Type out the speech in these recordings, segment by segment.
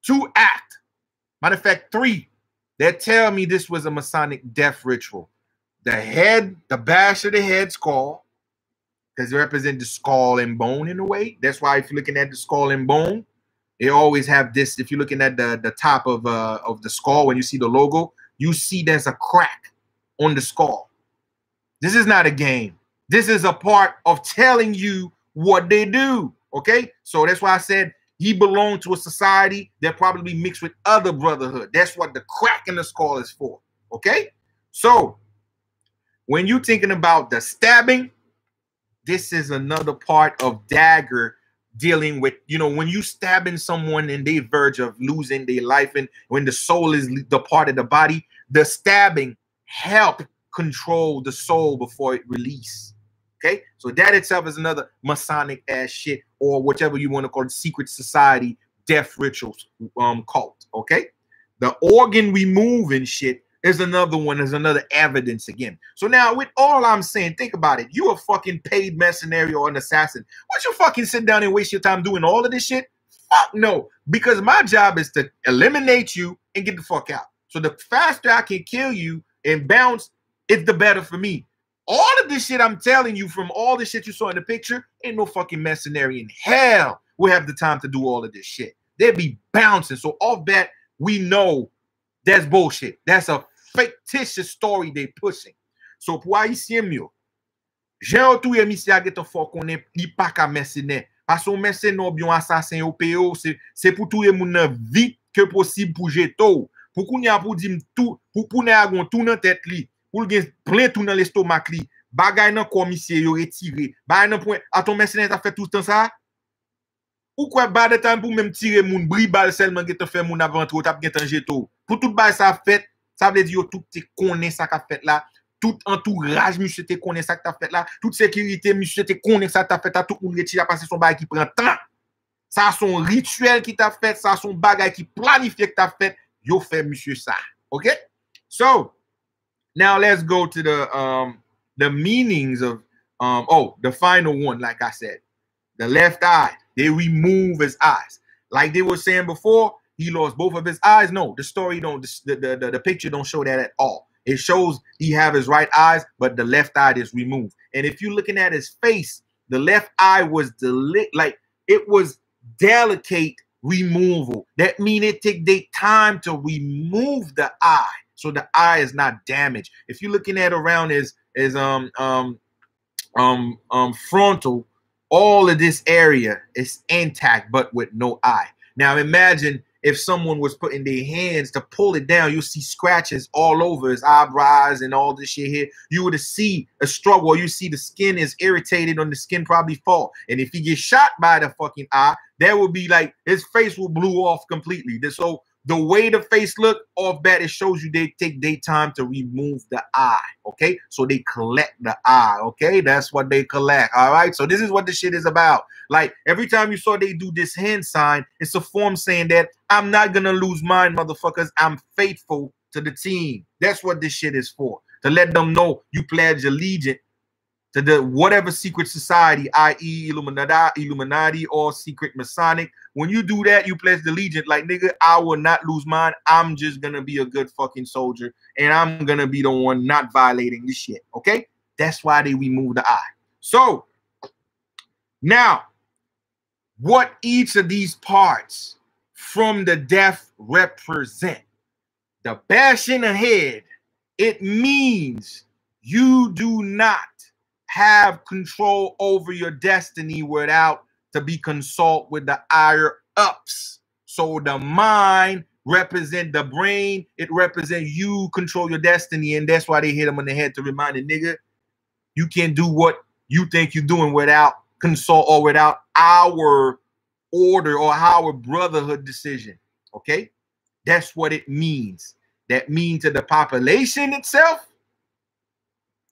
2 act. Matter of fact, 3 that tell me this was a Masonic death ritual. The head, the bash of the head skull, because it represents the skull and bone in a way. That's why if you're looking at the skull and bone, they always have this. If you're looking at the top of the skull, when you see the logo, you see there's a crack on the skull. This is not a game. This is a part of telling you what they do. Okay, so that's why I said he belonged to a society that probably mixed with other brotherhood. That's what the crack in the skull is for. Okay, so when you're thinking about the stabbing, this is another part of dagger dealing with, you know, when you stabbing someone and they verge of losing their life, and when the soul is the part of the body, the stabbing help control the soul before it release. Okay, so that itself is another Masonic ass shit, or whatever you want to call it, secret society death rituals cult. Okay, the organ removing shit is another one, is another evidence again. So now with all I'm saying, think about it. You a fucking paid mercenary or an assassin. Why you fucking sit down and waste your time doing all of this shit? Fuck no, because my job is to eliminate you and get the fuck out. So the faster I can kill you and bounce, it's the better for me. All of this shit I'm telling you, from all the shit you saw in the picture, ain't no fucking mercenary in hell will have the time to do all of this shit. They'd be bouncing. So off that, we know that's bullshit. That's a fictitious story they pushing. So pour haïtien mieux, j'ai retrouvé monsieur a get fort qu'on est pas qu'à mercenaire. Parce qu'on mercenaire bien assassin au PO, c'est pour tout le monde vite que possible pour jeter. Pour qu'on y a pour dire tout, pour ne agon tout dans tête li. Pour gen plein tout dans l'estomac li, bagay nan commissaire yo retiré, bagay nan point, à ton mercenaire t'a fait tout le temps ça? Ou quoi bas de temps pour même tirer moun, bri bal seulement que te fait moun avant trop, t'a gen tangé tout. Pour tout bagay ça fait, ça veut dire tout te connaît ça qu'a fait là, tout entourage monsieur te connaît ça que t'as fait là, toute sécurité monsieur te connaît ça t'a fait, tout moun retire passer son bagay qui prend temps. Ça son rituel qui t'a fait, ça son bagay qui planifié que t'as fait, yo fait monsieur ça. OK? So, now let's go to the meanings of the final one. Like I said, the left eye, they remove his eyes. Like they were saying before, he lost both of his eyes. No, the story don't, the picture don't show that at all. It shows he have his right eyes, but the left eye is removed. And if you're looking at his face, the left eye was like it was delicate removal. That means it take their time to remove the eye. So the eye is not damaged. If you're looking at around his frontal, all of this area is intact, but with no eye. Now imagine if someone was putting their hands to pull it down, you'll see scratches all over his eyebrows and all this shit here. You would see a struggle. You see the skin is irritated on the skin probably fall. And if he gets shot by the fucking eye, that would be like his face will blew off completely. So the way the face look off that, it shows you they take their time to remove the eye. Okay, so they collect the eye. Okay, that's what they collect. All right, so this is what the shit is about. Like every time you saw they do this hand sign, it's a form saying that I'm not gonna lose mine, motherfuckers. I'm faithful to the team. That's what this shit is for, to let them know you pledge allegiance to the whatever secret society, i.e. Illuminati or secret Masonic. When you do that, you pledge allegiance like, nigga, I will not lose mine. I'm just gonna be a good fucking soldier, and I'm gonna be the one not violating this shit. Okay, that's why they remove the eye. So now, what each of these parts from the death represent? The bash in the head, it means you do not have control over your destiny without to be consult with the higher ups. So the mind represent the brain, it represents you control your destiny, and that's why they hit him on the head to remind the nigga, you can't do what you think you're doing without consult or without our order or our brotherhood decision. Okay, that's what it means. That means to the population itself,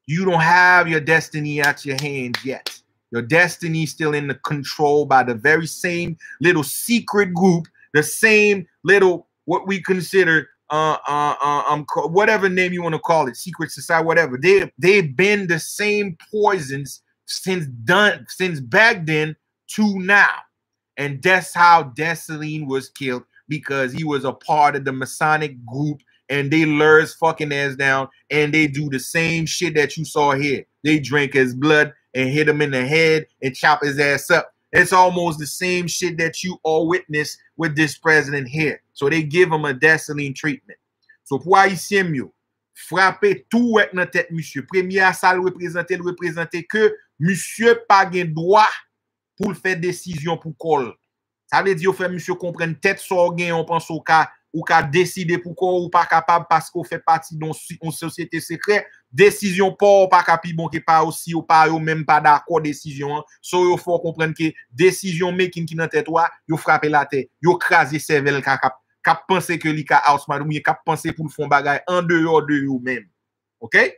you don't have your destiny at your hands yet. Your destiny is still in the control by the very same little secret group, the same little what we consider whatever name you want to call it, secret society, whatever. They've been the same poisons since back then to now. And that's how Dessalines was killed because he was a part of the Masonic group and they lure his fucking ass down and they do the same shit that you saw here. They drink his blood and hit him in the head and chop his ass up. It's almost the same shit that you all witnessed with this president here. So they give him a desaline treatment. So pour Haïtien mieux, frapper tout avec notre tête, monsieur. Premier ça le représenter que monsieur pas gen droit pour faire décision pour col. Ça veut dire faire monsieur comprendre tête so gen on pense au cas ou ka décider pour quoi ou pas capable parce qu'on fait partie d'une société secrète. Décision pas capi bon qui pas aussi ou pas ou même pas d'accord décision. So il faut comprendre que décision making qui dans tête toi, yo frapper la tête, yo craser cervelle cap penser que li ka outsmart ou bien cap penser pour fond bagay en dehors de you même. Okay?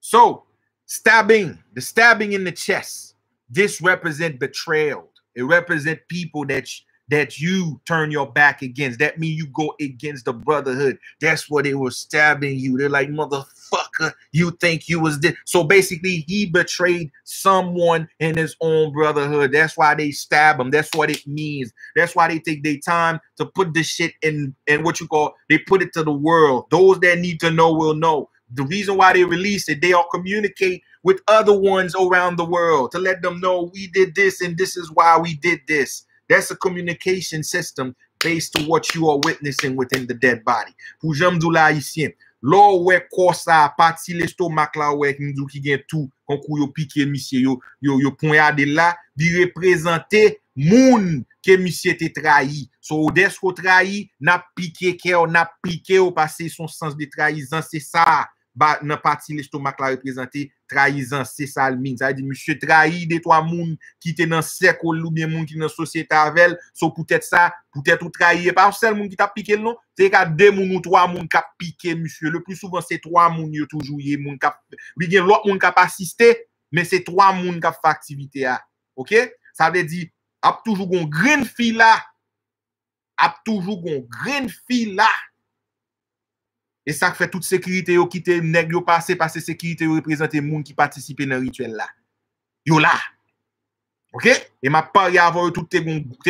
So, the stabbing in the chest, this represent betrayal. It represent people that you turn your back against. That means you go against the brotherhood. That's what they were stabbing you. They're like, motherfucker, you think you was this. So basically, he betrayed someone in his own brotherhood. That's why they stab him. That's what it means. That's why they take their time to put this shit in what you call, they put it to the world. Those that need to know will know. The reason why they release it, they all communicate with other ones around the world to let them know we did this and this is why we did this. That's a communication system based on what you are witnessing within the dead body. Pour j'aime dou la haïtien, lo wè kosa parti l'estomac la wè ki m'dou ki gen tout konkou yo piqué monsieur yo poignardé là, di représenter moun que monsieur te trahi. So desko trahi, n'a piqué cœur, n'a piqué ou passer son sens de trahison, c'est ça. Ba nan parti l'estomac la représenter trahison, c'est ça le mine. Ça veut dire monsieur trahi de toi moun qui te dans cercle ou bien moun qui dans société avec, so peut-être ça, peut-être ou trahi pas seul moun qui t'a piqué non, c'est ka deux moun ou trois moun qui piqué monsieur. Le plus souvent c'est trois moun yo toujours y moun qui oui gen l'autre moun qui pas assister, mais c'est trois moun qui fait activité a. OK? Ça veut dire a toujours gon green fille là. A toujours gon green fille là. Et ça fait toute sécurité yo qui te nèg yo passé parce que sécurité yo représente moun qui participer dans rituel là. Yo là. OK? Et m'a parlé avant tout te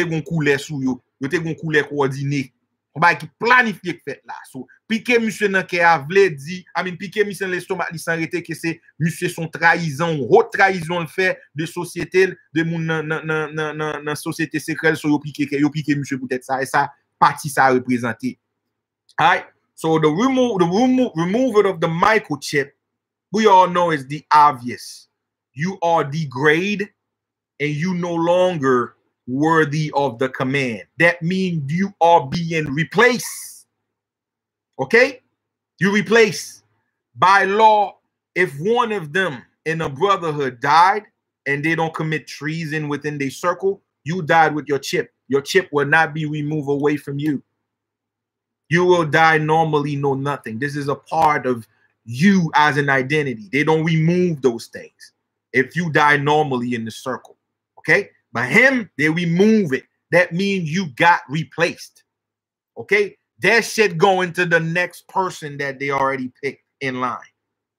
gon couleur sou yo. Yo te gon couleur coordonné. On va qui planifier fait là. So piqué monsieur nan ke avle dit, piqué monsieur l'estomac li s'arrêter que c'est monsieur son trahison, haute trahison le fait de société de moun nan société secrète so yo piqué monsieur peut-être ça et ça parti ça représenter. All right? So the removal of the microchip, we all know is the obvious. You are degraded and you no longer worthy of the command. That means you are being replaced. Okay? You replace. By law, if one of them in a brotherhood died and they don't commit treason within their circle, you died with your chip. Your chip will not be removed away from you. You will die normally, know nothing. This is a part of you as an identity. They don't remove those things if you die normally in the circle. Okay? But him, they remove it. That means you got replaced. Okay? That shit going to the next person that they already picked in line.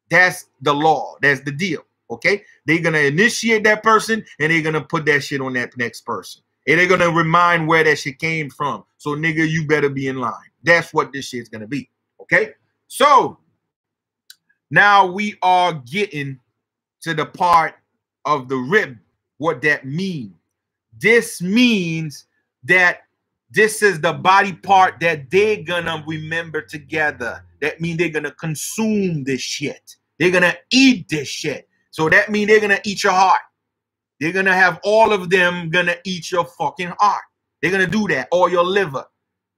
That's the law. That's the deal. Okay? They're going to initiate that person and they're going to put that shit on that next person. And they're going to remind where that shit came from. So, nigga, you better be in line. That's what this shit's going to be. Okay? So, now we are getting to the part of the rib. What that means. This means that this is the body part that they're going to remember together. That means they're going to consume this shit. They're going to eat this shit. So, that means they're going to eat your heart. They're going to have all of them going to eat your fucking heart. They're going to do that. Or your liver.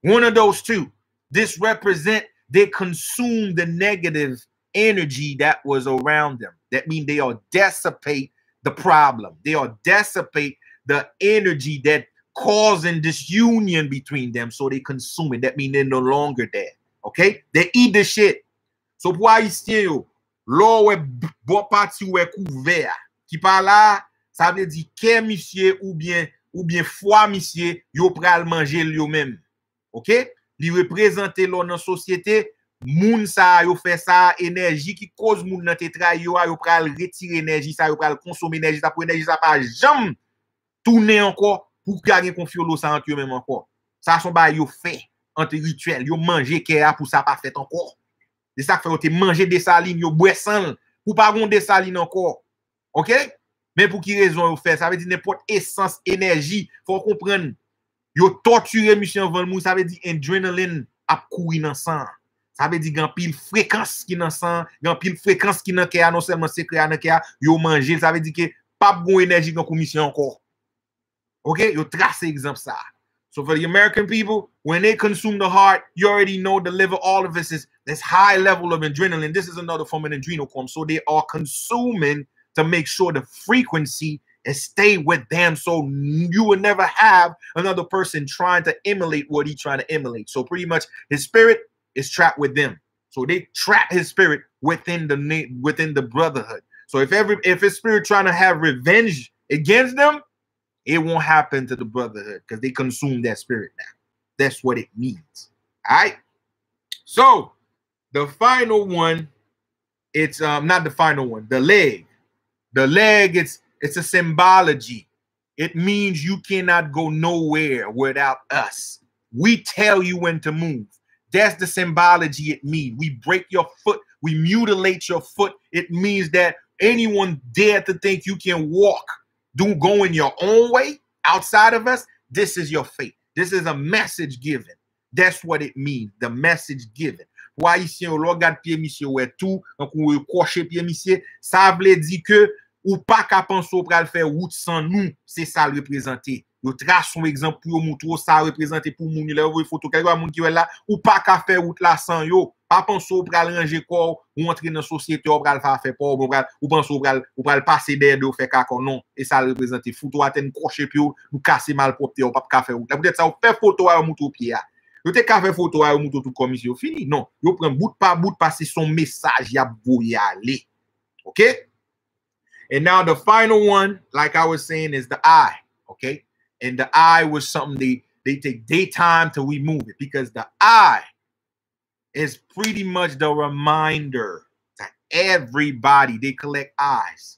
One of those two. This represent they consume the negative energy that was around them. That means they are dissipate the problem. They are dissipate the energy that causing disunion between them. So they consume it. That means they're no longer there. Okay? They eat the shit. So pour Haïtien, l'eau est bon parti ou est couvert. Qui par là, ça veut dire que monsieur ou bien foi monsieur, yo pral manger lui-même. OK? Li représente l'on dans société, moun sa yo fait ça, énergie qui cause moun nan te trahi yo pral retirer énergie ça, yo pral consommer énergie ça pour énergie ça pas jamais tourner encore pour gagner confiance ça entre eux même encore. Ça son ba yo fait entre rituel, yo manger kè pour ça pas fait encore. C'est ça que fait yo manger des salines, yo boire sang pour pas gon des salines encore. OK? Mais pour qui raison yo fait? Ça veut dire n'importe essence, énergie, faut comprendre. Yo torturé monsieur Van ça veut dire adrenaline a courir dans sang. Ça veut dire grand pile fréquence qui dans sang, grand pile fréquence qui dans cœur, non seulement secret dans cœur, yo manger, ça veut dire que pas bon énergie dans commission encore. OK? Yo trace exemple ça. So for the American people, when they consume the heart, you already know the liver, all of this is this high level of adrenaline. This is another form of adrenochrome. So they are consuming to make sure the frequency is stay with them. So you will never have another person trying to emulate what he's trying to emulate. So pretty much his spirit is trapped with them. So they trap his spirit within the brotherhood. So if his spirit trying to have revenge against them, it won't happen to the brotherhood because they consume that spirit now. That's what it means. All right. So the final one, it's not the final one, the leg. The leg, it's a symbology. It means you cannot go nowhere without us. We tell you when to move. That's the symbology it means. We break your foot. We mutilate your foot. It means that anyone dare to think you can walk, go in your own way outside of us, this is your fate. This is a message given. That's what it means, the message given. Pour Haïtien, on regarde pied monsieur ouais tout, donc on cocher pied monsieur, ça veut dire que ou pas qu'à penser au pral faire route sans nous, c'est ça le représenter. Yo trace son exemple pour montrer ça représenter pour moun là vous photo quelqu'un moun qui est là ou pas qu'à faire route là sans yo. Pas penser au pral ranger corps ou entrer dans société ou pral faire peur ou penser au pral passer derrière de faire caca non et ça représenter photo atteindre crocher puis ou casser mal propre ou pas qu'à faire route. Peut-être ça ou faire photo à montrer pied. Yo te ka faire photo à montrer tout comme ici fini. Non, yo prend bout passer son message y a voyer aller. OK? And now the final one, like I was saying, is the eye. Okay. And the eye was something they take daytime to remove it because the eye is pretty much the reminder to everybody. They collect eyes.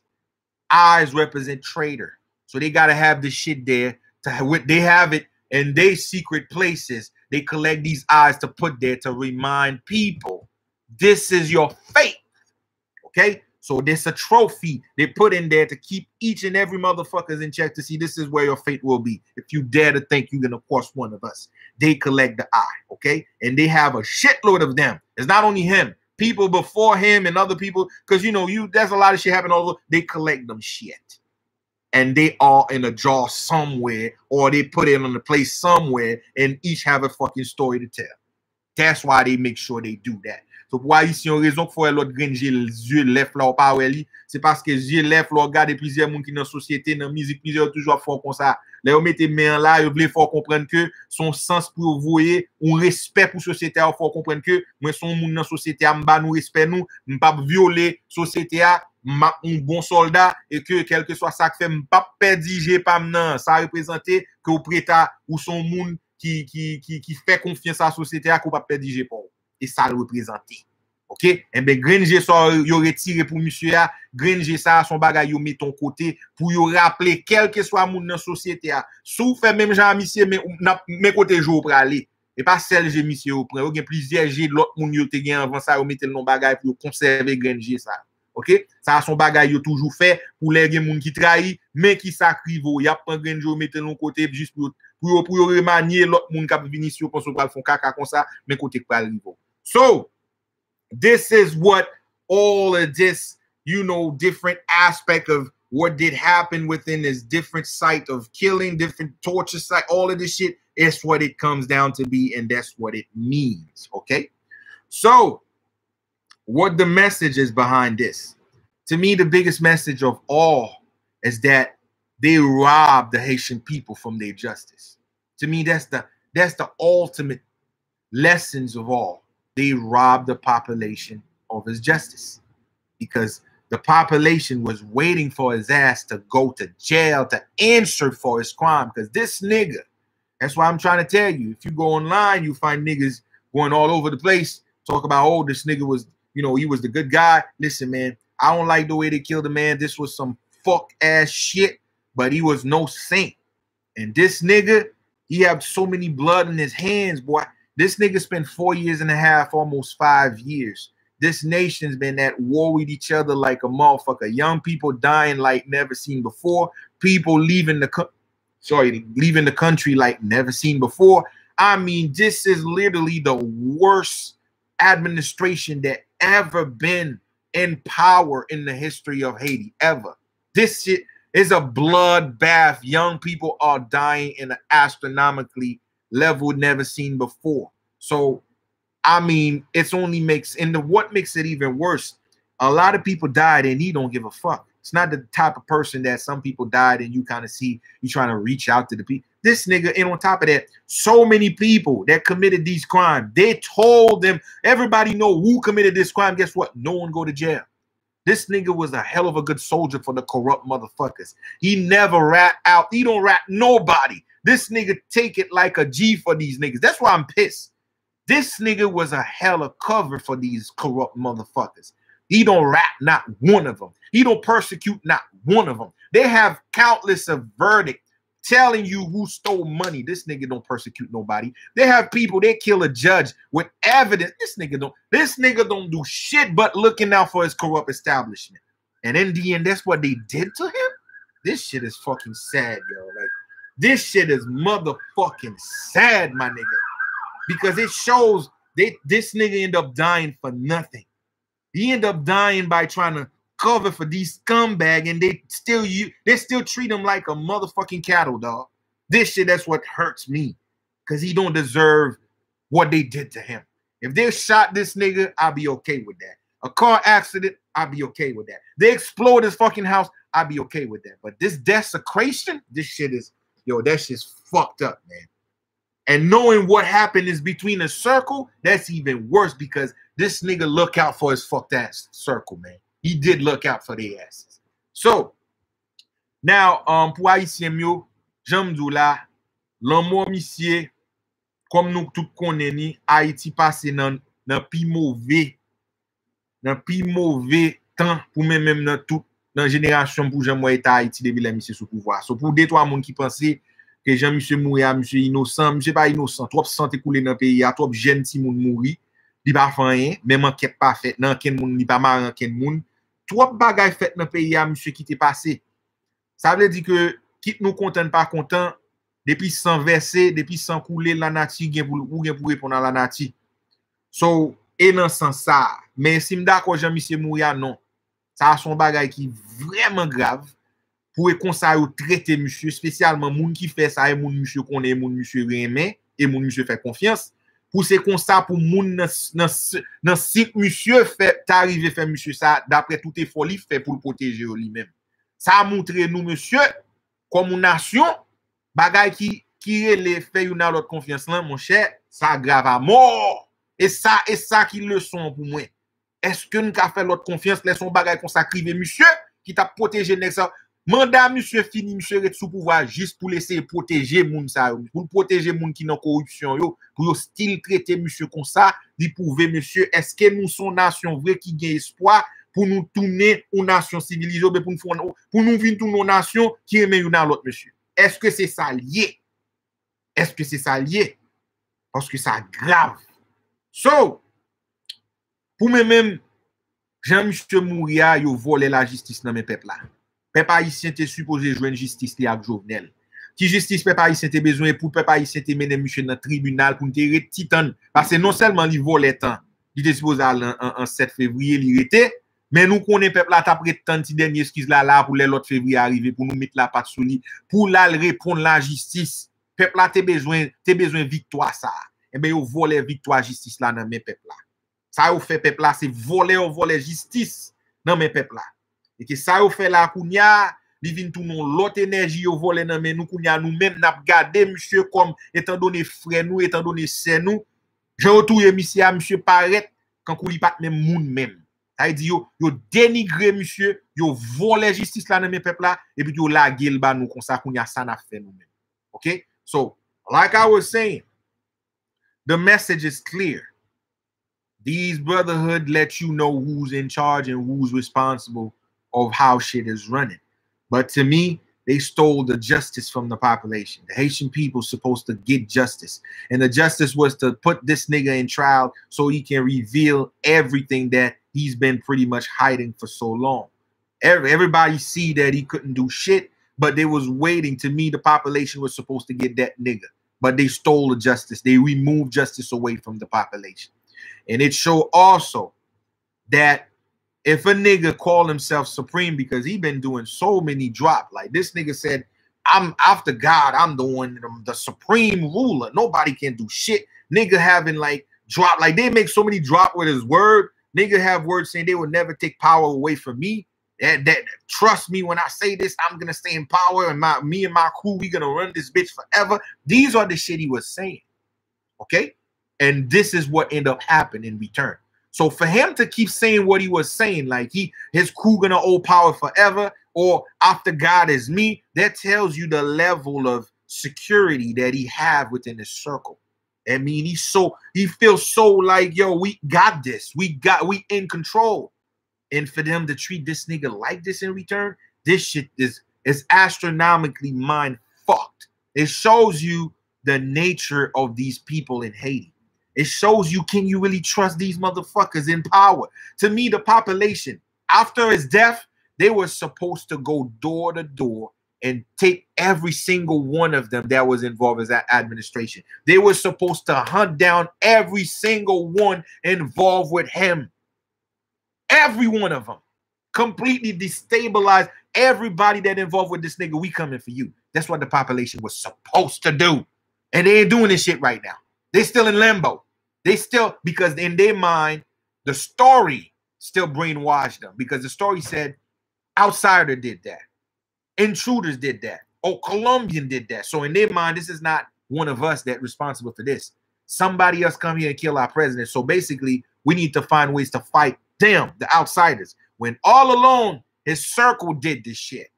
Eyes represent traitor. So they got to have this shit there. They have it in their secret places. They collect these eyes to put there to remind people this is your fate. Okay. So there's a trophy they put in there to keep each and every motherfuckers in check to see this is where your fate will be. If you dare to think you're going to cross one of us, they collect the eye, okay? And they have a shitload of them. It's not only him. People before him and other people, because, you know, there's a lot of shit happening all over. They collect them shit. And they are in a jar somewhere, or they put it on the place somewhere, and each have a fucking story to tell. That's why they make sure they do that. So pour ici une raison qu'il faut l'autre grain j'ai les yeux lèvres là ou pas ouais c'est parce que yeux lèvres là regarder plusieurs monde qui dans société dans musique plusieurs toujours fort comme ça là on mettez main là vous voulez faut comprendre que son sens pour voyer un respect pour société il faut comprendre que moi son monde dans société a m'ba nous respect nous pas violer société a un bon soldat et que quel que soit ça que fait pas perdiger pas maintenant ça représenter que au prêta ou son monde qui fait confiance à la société a qu'on pas perdiger pas et ça le représenter. OK? Et ben Granger ça yo retiré pour monsieur a, Granger ça son bagay yo met ton côté pour yo rappeler quel que soit monde dans société a. Sou fait même Jean monsieur mais côté jour pour aller. Et pas celle j'ai monsieur au prend. Il y a plusieurs G l'autre monde yo te gen avant ça yo mettre le nom bagay pour conserver Granger ça. OK? Ça son bagay yo toujours fait pour les gens monde qui trahit mais qui sacrifice. Y a prend Granger mettre le côté juste pour remanier l'autre monde qui venir sur pour faire caca comme ça mais côté pour arriver. So, this is what all of this, you know, different aspect of what did happen within this different site of killing, different torture site, all of this shit is what it comes down to be, and that's what it means, okay? So, what the message is behind this? To me, the biggest message of all is that they robbed the Haitian people from their justice. To me, that's the ultimate lessons of all. They robbed the population of his justice because the population was waiting for his ass to go to jail to answer for his crime. Because this nigga, that's why I'm trying to tell you, if you go online, you find niggas going all over the place, talk about, oh, this nigga was, you know, he was the good guy. Listen, man, I don't like the way they killed the man. This was some fuck ass shit, but he was no saint. And this nigga, He had so many blood in his hands, boy. This nigga spent 4 years and a half, almost 5 years. This nation's been at war with each other like a motherfucker. Young people dying like never seen before. People leaving the country like never seen before. I mean, this is literally the worst administration that ever been in power in the history of Haiti, ever. This shit is a bloodbath. Young people are dying in an astronomically level never seen before. So, I mean, it's only makes, and what makes it even worse, a lot of people died and he don't give a fuck. It's not the type of person that some people died and you kind of see you trying to reach out to the people. This nigga, and on top of that, so many people that committed these crimes, they told them, everybody know who committed this crime. Guess what? No one go to jail. This nigga was a hell of a good soldier for the corrupt motherfuckers. He never rat out. He don't rat nobody. This nigga take it like a G for these niggas. That's why I'm pissed. This nigga was a hell of cover for these corrupt motherfuckers. He don't rat not one of them. He don't persecute not one of them. They have countless of verdict telling you who stole money. This nigga don't persecute nobody. They have people, they kill a judge with evidence. This nigga don't do shit but looking out for his corrupt establishment. And in the end, that's what they did to him. This shit is fucking sad, yo. Like, this shit is motherfucking sad, my nigga. Because it shows this nigga end up dying for nothing. He end up dying by trying to cover for these scumbag, and they still treat him like a motherfucking cattle dog. This shit, that's what hurts me, because he don't deserve what they did to him. If they shot this nigga, I'll be okay with that. A car accident, I'll be okay with that. They explode his fucking house, I'll be okay with that. But this desecration, this shit is, yo, that shit's fucked up, man. And knowing what happened is between a circle, that's even worse, because this nigga look out for his fucked ass circle, man. He did look out for their asses. So, now, pour Haitien yo, j'aime la, l'amour monsieur, comme nous tout connaissons ni, Haïti passe dans pi mauvais temps pour même dans toute dans génération pour Jean Moïta Haïti depuis la monsieur sous pouvoir. So pour deux trois monde qui pensaient que Jean-Monsieur Mouya, monsieur innocent, monsieur pas innocent, trop santé coulé dans le pays, trop jeune ti moun mouri, li pas fait rien, même enquête pas fait, nan ken moun li pas marre ken moun, trop bagay fait dans le pays, monsieur qui t'est passé. Ça veut dire que quitte nous content pas content, depuis sans verser, depuis sans couler la nature gen pour répondre à la nature. So, et dans sens ça, mais si m'dakor Jean-Monsieur Mouya non, ça son bagay qui vraiment grave. Pour conseiller ou traiter monsieur, spécialement moun qui fait ça et moun monsieur connaît, moun monsieur remet et moun monsieur fait confiance. Pour ces constats pour moun dans si monsieur fait t'arriver faire monsieur ça d'après tout effort li fait pour le protéger lui-même. Ça a montré nous monsieur comme une nation bagay qui les fait une autre confiance là mon cher, ça grave à mort. Et ça qui leçon pour moi. Est-ce que nous ka fait l'autre confiance laisse son bagay consacré monsieur qui t'a protégé nèg ça. Mandat monsieur fini, monsieur est sous pouvoir juste pour laisser protéger moun ça, pour protéger moun qui dans corruption yo, pour style traiter monsieur comme ça, dit prouver monsieur est-ce que nous sommes nation vrai qui gagne espoir pour nous tourner une nation civilisée pour nous vinn tourner une nation qui aime une à l'autre monsieur. Est-ce que c'est ça lié? Est-ce que c'est ça lié? Parce que ça grave. So pour moi-même Jean-Monsieur Mouria yo volé la justice dans mes peuples là. Peuple haïtien était supposé jouer une justice li avec Jovenel. Qui justice peuple haïtien était besoin pour peuple haïtien te mener monsieur dans tribunal pour te titan parce que non seulement il volait temps, il était supposé en 7 février il était, mais nous connaît peuple là t'a prétend ti dernier excuse là pour les l'autre février arriver pour nous mettre la patte sous lui pour la répondre la justice. Peuple là te besoin victoire ça. Et ben yo volé victoire justice là dans mes peuple là. Ça yo fait peuple là c'est voler justice dans mes peuple là. Et que ça yo fait la kounya, li vinn tout non l'autre énergie yo volé nan men nous kounya nous même n'a gardé monsieur comme étant donné frère nous étant donné c'est nous. Je retouye monsieur paraît quand kou li pat même moun même. Ça dit yo dénigrer monsieur, yo volé justice là dans mes peuple là et puis yo la gueule ba nous comme ça kounya ça n'a fait nous même. Okay? So, like I was saying, the message is clear. These brotherhood let you know who's in charge and who's responsible of how shit is running. But to me, they stole the justice from the population. The Haitian people supposed to get justice. And the justice was to put this nigga in trial so he can reveal everything that he's been pretty much hiding for so long. Everybody see that he couldn't do shit, but they was waiting. To me, the population was supposed to get that nigga. But they stole the justice. They removed justice away from the population. And it showed also that if a nigga call himself supreme, because he been doing so many drop, like this nigga said, I'm after God, I'm the one, the supreme ruler. Nobody can do shit. Nigga having like drop, like they make so many drop with his word. Nigga have words saying they will never take power away from me. That trust me when I say this, I'm gonna stay in power, and me and my crew, we gonna run this bitch forever. These are the shit he was saying. Okay? And this is what ended up happening in return. So for him to keep saying what he was saying, like his crew gonna hold power forever, or after God is me, that tells you the level of security that he have within his circle. I mean, he feels so like, yo, we got this. We in control. And for them to treat this nigga like this in return, this shit is astronomically mind fucked. It shows you the nature of these people in Haiti. It shows you, can you really trust these motherfuckers in power? To me, the population, after his death, they were supposed to go door to door and take every single one of them that was involved in that administration. They were supposed to hunt down every single one involved with him. Every one of them. Completely destabilize everybody that involved with this nigga. We coming for you. That's what the population was supposed to do. And they ain't doing this shit right now. They still in limbo. They still, because in their mind, the story still brainwashed them. Because the story said, outsider did that. Intruders did that. Oh, Colombian did that. So in their mind, this is not one of us that's responsible for this. Somebody else come here and kill our president. So basically, we need to find ways to fight them, the outsiders. When all along, his circle did this shit.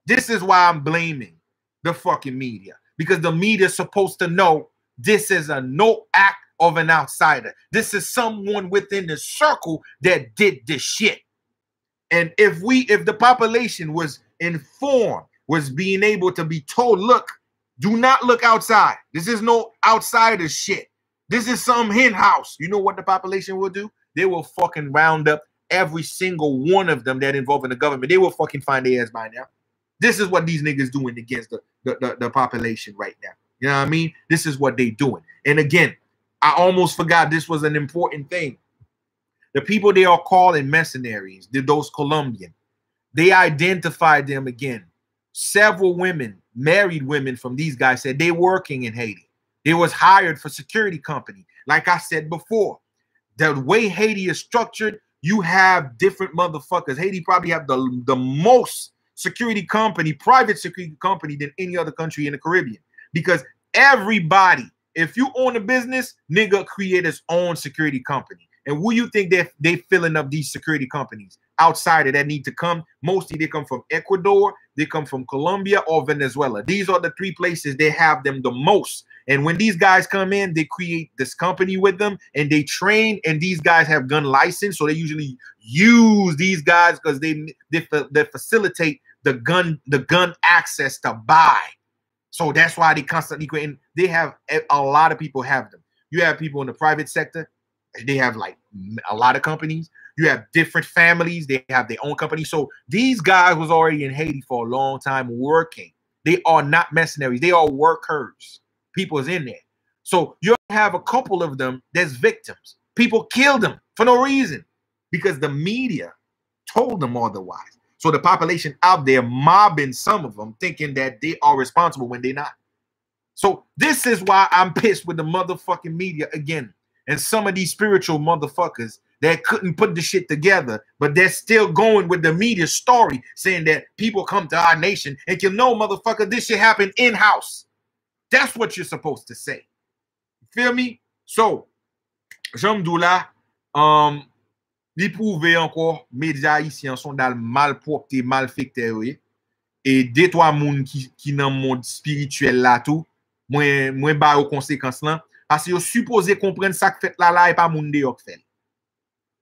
This is why I'm blaming the fucking media. Because the media is supposed to know this is a no act of an outsider. This is someone within the circle that did this shit. And if the population was informed, was being able to be told, look, do not look outside. This is no outsider shit. This is some hen house. You know what the population will do? They will fucking round up every single one of them that involved in the government. They will fucking find their ass by now. This is what these niggas doing against the population right now. You know what I mean? This is what they doing. And again, I almost forgot this was an important thing. The people they are calling mercenaries, those Colombian, they identified them again. Several women, married women from these guys said they working in Haiti. They was hired for security company. Like I said before, the way Haiti is structured, you have different motherfuckers. Haiti probably have the most security company, private security company than any other country in the Caribbean. Because everybody, if you own a business, nigga create his own security company. And who you think they filling up these security companies? Outsider that need to come. Mostly they come from Ecuador, they come from Colombia or Venezuela. These are the three places they have them the most. And when these guys come in, they create this company with them and they train, and these guys have gun license. So they usually use these guys because they facilitate the gun access to buy. So that's why they constantly create. They have a lot of people have them. You have people in the private sector. They have like a lot of companies. You have different families. They have their own company. So these guys was already in Haiti for a long time working. They are not mercenaries. They are workers. People is in there. So you have a couple of them that's victims. People killed them for no reason because the media told them otherwise. So the population out there mobbing some of them, thinking that they are responsible when they're not. So this is why I'm pissed with the motherfucking media again. And some of these spiritual motherfuckers that couldn't put the shit together, but they're still going with the media story saying that people come to our nation and can know, motherfucker, this shit happened in-house. That's what you're supposed to say. You feel me? So, Jamdoula, li prouve encore, médias haïtiens sont dans le malpropre, mal facteur, et deux, trois moun qui dans le monde spirituel là tout, moi ba aux conséquences là, parce que yo supposé comprendre ça que fait là et pas moun de yo fait.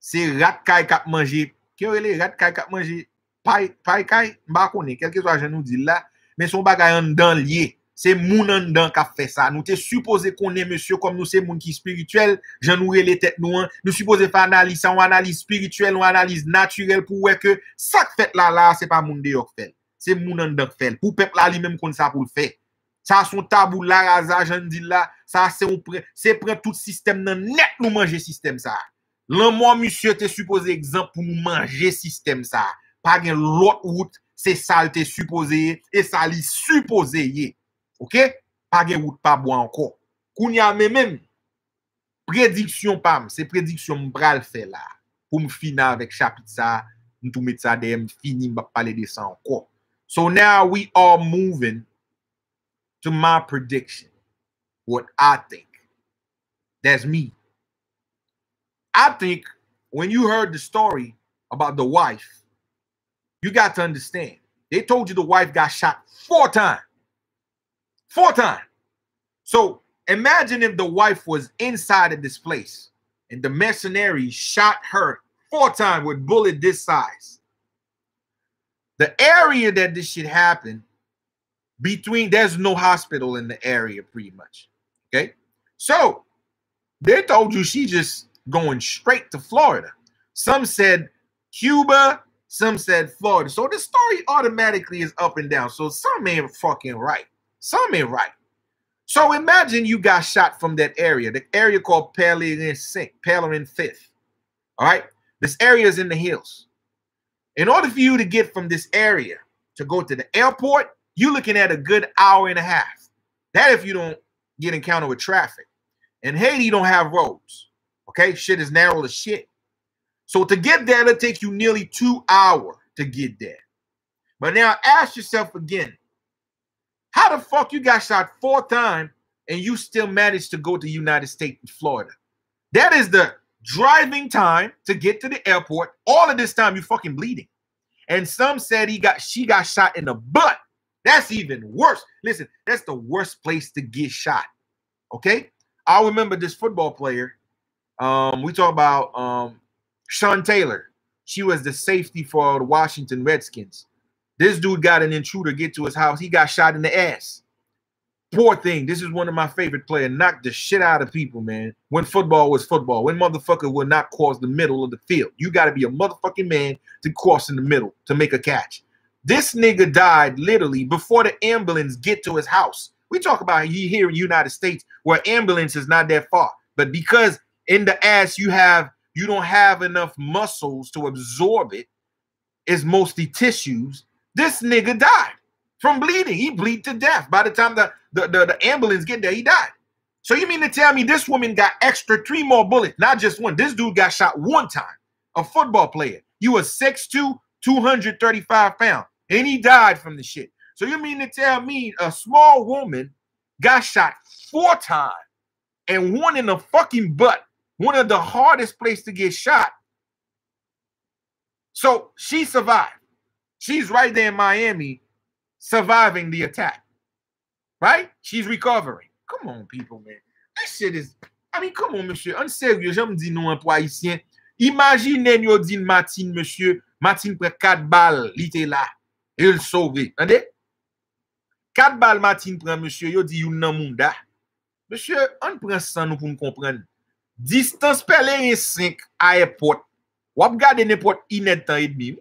C'est rat kay k'ap manger, que les rat kay k'ap manger Paikay, m'pa connaît, quelque soit je nous dit là, mais son bagay en dedans lié. C'est moun en dedans qui a fait ça. Nous t'es supposé connaître monsieur comme nous c'est moun qui spirituel, j'en nous les têtes nous supposé faire analyse, une analyse spirituelle, une analyse naturelle pour voir que ça fait là c'est pas moun de yo fait. C'est moun en dedans qui fait. Pour peuple là lui-même comme ça pour le faire. Ça son tabou là rasage j'en dit là, ça c'est prendre tout système nan net nous manger système ça. L'homme monsieur t'es supposé exemple pour nous manger système ça. Pas gen l'autre route, c'est ça t'es supposé et ça li supposé y. OK? Pas gen route pas bois encore. Kounya même prédiction pam, c'est prédiction m'bral fait là pour me finir avec chapitre ça, m'tou mettre ça derrière fini m'pa parler de ça encore. So now we are moving to my prediction. What I think. That's me. I think when you heard the story about the wife, you got to understand. They told you the wife got shot 4 times. 4 times. So imagine if the wife was inside of this place and the mercenary shot her 4 times with bullet this size. The area that this shit happened, there's no hospital in the area pretty much. Okay? So they told you she just going straight to Florida. Some said Cuba, some said Florida. So the story automatically is up and down. So some ain't fucking right. Some ain't right. So imagine you got shot from that area, the area called Pelerin 5th. All right? This area is in the hills. In order for you to get from this area to go to the airport, you're looking at a good hour and a half. That if you don't get encounter with traffic. And Haiti don't have roads. Okay? Shit is narrow as shit. So to get there, it'll take you nearly 2 hours to get there. But now ask yourself again, how the fuck you got shot 4 times and you still managed to go to the United States and Florida? That is the driving time to get to the airport. All of this time you fucking bleeding. And some said she got shot in the butt. That's even worse. Listen, that's the worst place to get shot. Okay? I remember this football player. We talk about Sean Taylor. She was the safety for the Washington Redskins. This dude got an intruder get to his house. He got shot in the ass. Poor thing. This is one of my favorite players. Knocked the shit out of people, man. When football was football. When motherfucker would not cross the middle of the field. You got to be a motherfucking man to cross in the middle to make a catch. This nigga died literally before the ambulance get to his house. We talk about here in the United States where ambulance is not that far. But because in the ass you don't have enough muscles to absorb it, it's mostly tissues. This nigga died from bleeding. He bleed to death. By the time the ambulance get there, he died. So you mean to tell me this woman got extra 3 more bullets, not just one. This dude got shot 1 time, a football player. He was 6'2", 235 pounds, and he died from the shit. So you mean to tell me a small woman got shot 4 times and 1 in the fucking butt, one of the hardest places to get shot. So she survived. She's right there in Miami surviving the attack. Right? She's recovering. Come on, people, man. This shit is... I mean, come on, monsieur. En sérieux, j'aime dire non pour haïtien. Imaginez nous dit Martine, monsieur. Martine prend 4 balles. Il était là. Et il sauvé. Entendez? 4 balles Martine prend, monsieur. Yo dit, yon nan munda. Monsieur, on prend ça nous pour nous comprendre. Distance Pelerin 5 à airport. Ou ap gade n'importe inet temps et demi.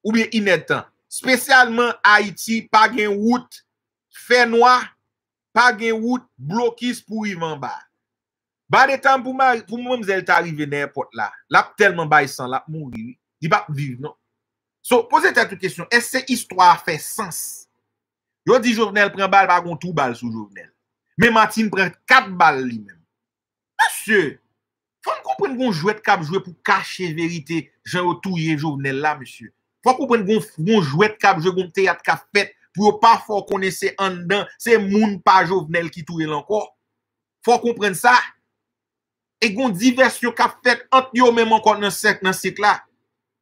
Ou bien inet temps. Spécialement Haïti, pas gen route, fait noir, pas gen route, blocus pour y en bas. Ba de temps pour mademoiselle t'arriver dans l'airport là. Là tellement bay sang, là mourir. Il va vivre non. So, posez-toi toute question, est-ce que cette histoire fait sens? Yo dit Jovenel prend balle, pas gon tout balle sous Jovenel. Mais Martine prend 4 balles lui-même. Monsieur, faut comprendre qu'on jouet cap jouer pour cacher vérité, Jean touyer Jovenel là, monsieur. Faut comprendre qu'on jouet cap jouer qu'on théâtre qu'a fait pour pas fort connaître en dedans, c'est moun pas Jovenel qui touye encore. Faut comprendre ça. Et gon diversion qu'a fait entre yo même encore dans ce là.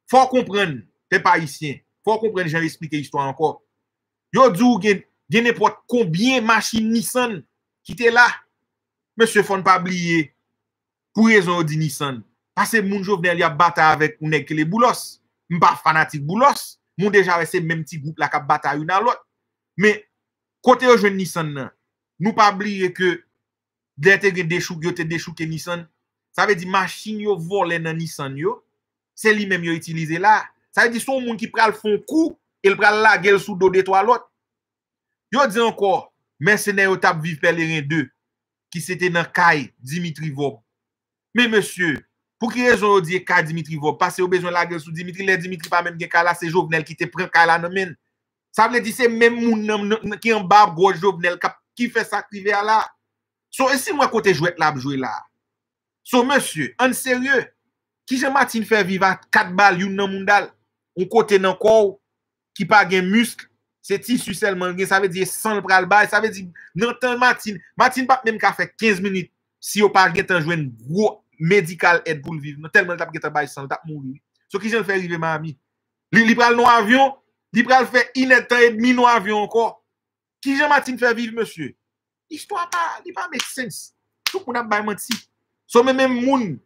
Faut comprendre, t'es pas haïtien. Faut comprendre, j'ai expliqué l'histoire encore. Yo dou gen n'importe combien machine Nissan qui était là. Monsieur faut pas oublier pour raison de Nissan. Parce que moun Jovenel y a battu avec ou nèg les boulos. M'pas fanatique boulos, Moun déjà c'est même petit groupe là qui bataille dans l'autre. Mais côté au jeune Nissan nan, nous pas oublier que des déchouqué Nissan. Ça veut dire machine yo volé dans Nissan yo, c'est lui même yo utilisé là. Ça veut dire son monde qui pral font coup, il pral la gueule sous dos de toi l'autre. Yo dit encore mercenaire yo tap vive pèlerin 2 qui c'était dans Kay Dimitri Vob. Mais monsieur, pour qui raison on dit Kay Dimitri Vob parce que au besoin la gueule sous Dimitri, les Dimitri pas même gen Kay là, c'est Jovenel qui te prend Kay là nan men. Ça veut dire c'est même moun qui en bas gros Jovenel qui fait ça privé là. So et si moi côté jouet là jouer là. So monsieur, en sérieux, qui Jean-Martin fait vivre à 4 balles yon nan mundal, on côté nan corps qui pas gen muscle, c'est tissu seulement gen, ça veut dire sang pral bail, ça veut dire nan temps Martin pas même ka fait 15 minutes si on pas gen temps joindre gros medical aide pour vivre, tellement t'a gen temps bail sang t'a mourir. So qui Jean fait arriver ma ami. Li pral non avion, li pral fait 1 heure et demi non avion encore. Qui Jean-Martin fait vivre monsieur? Histoire pas, il pas make sense. Tout moun a bay menti. So même moun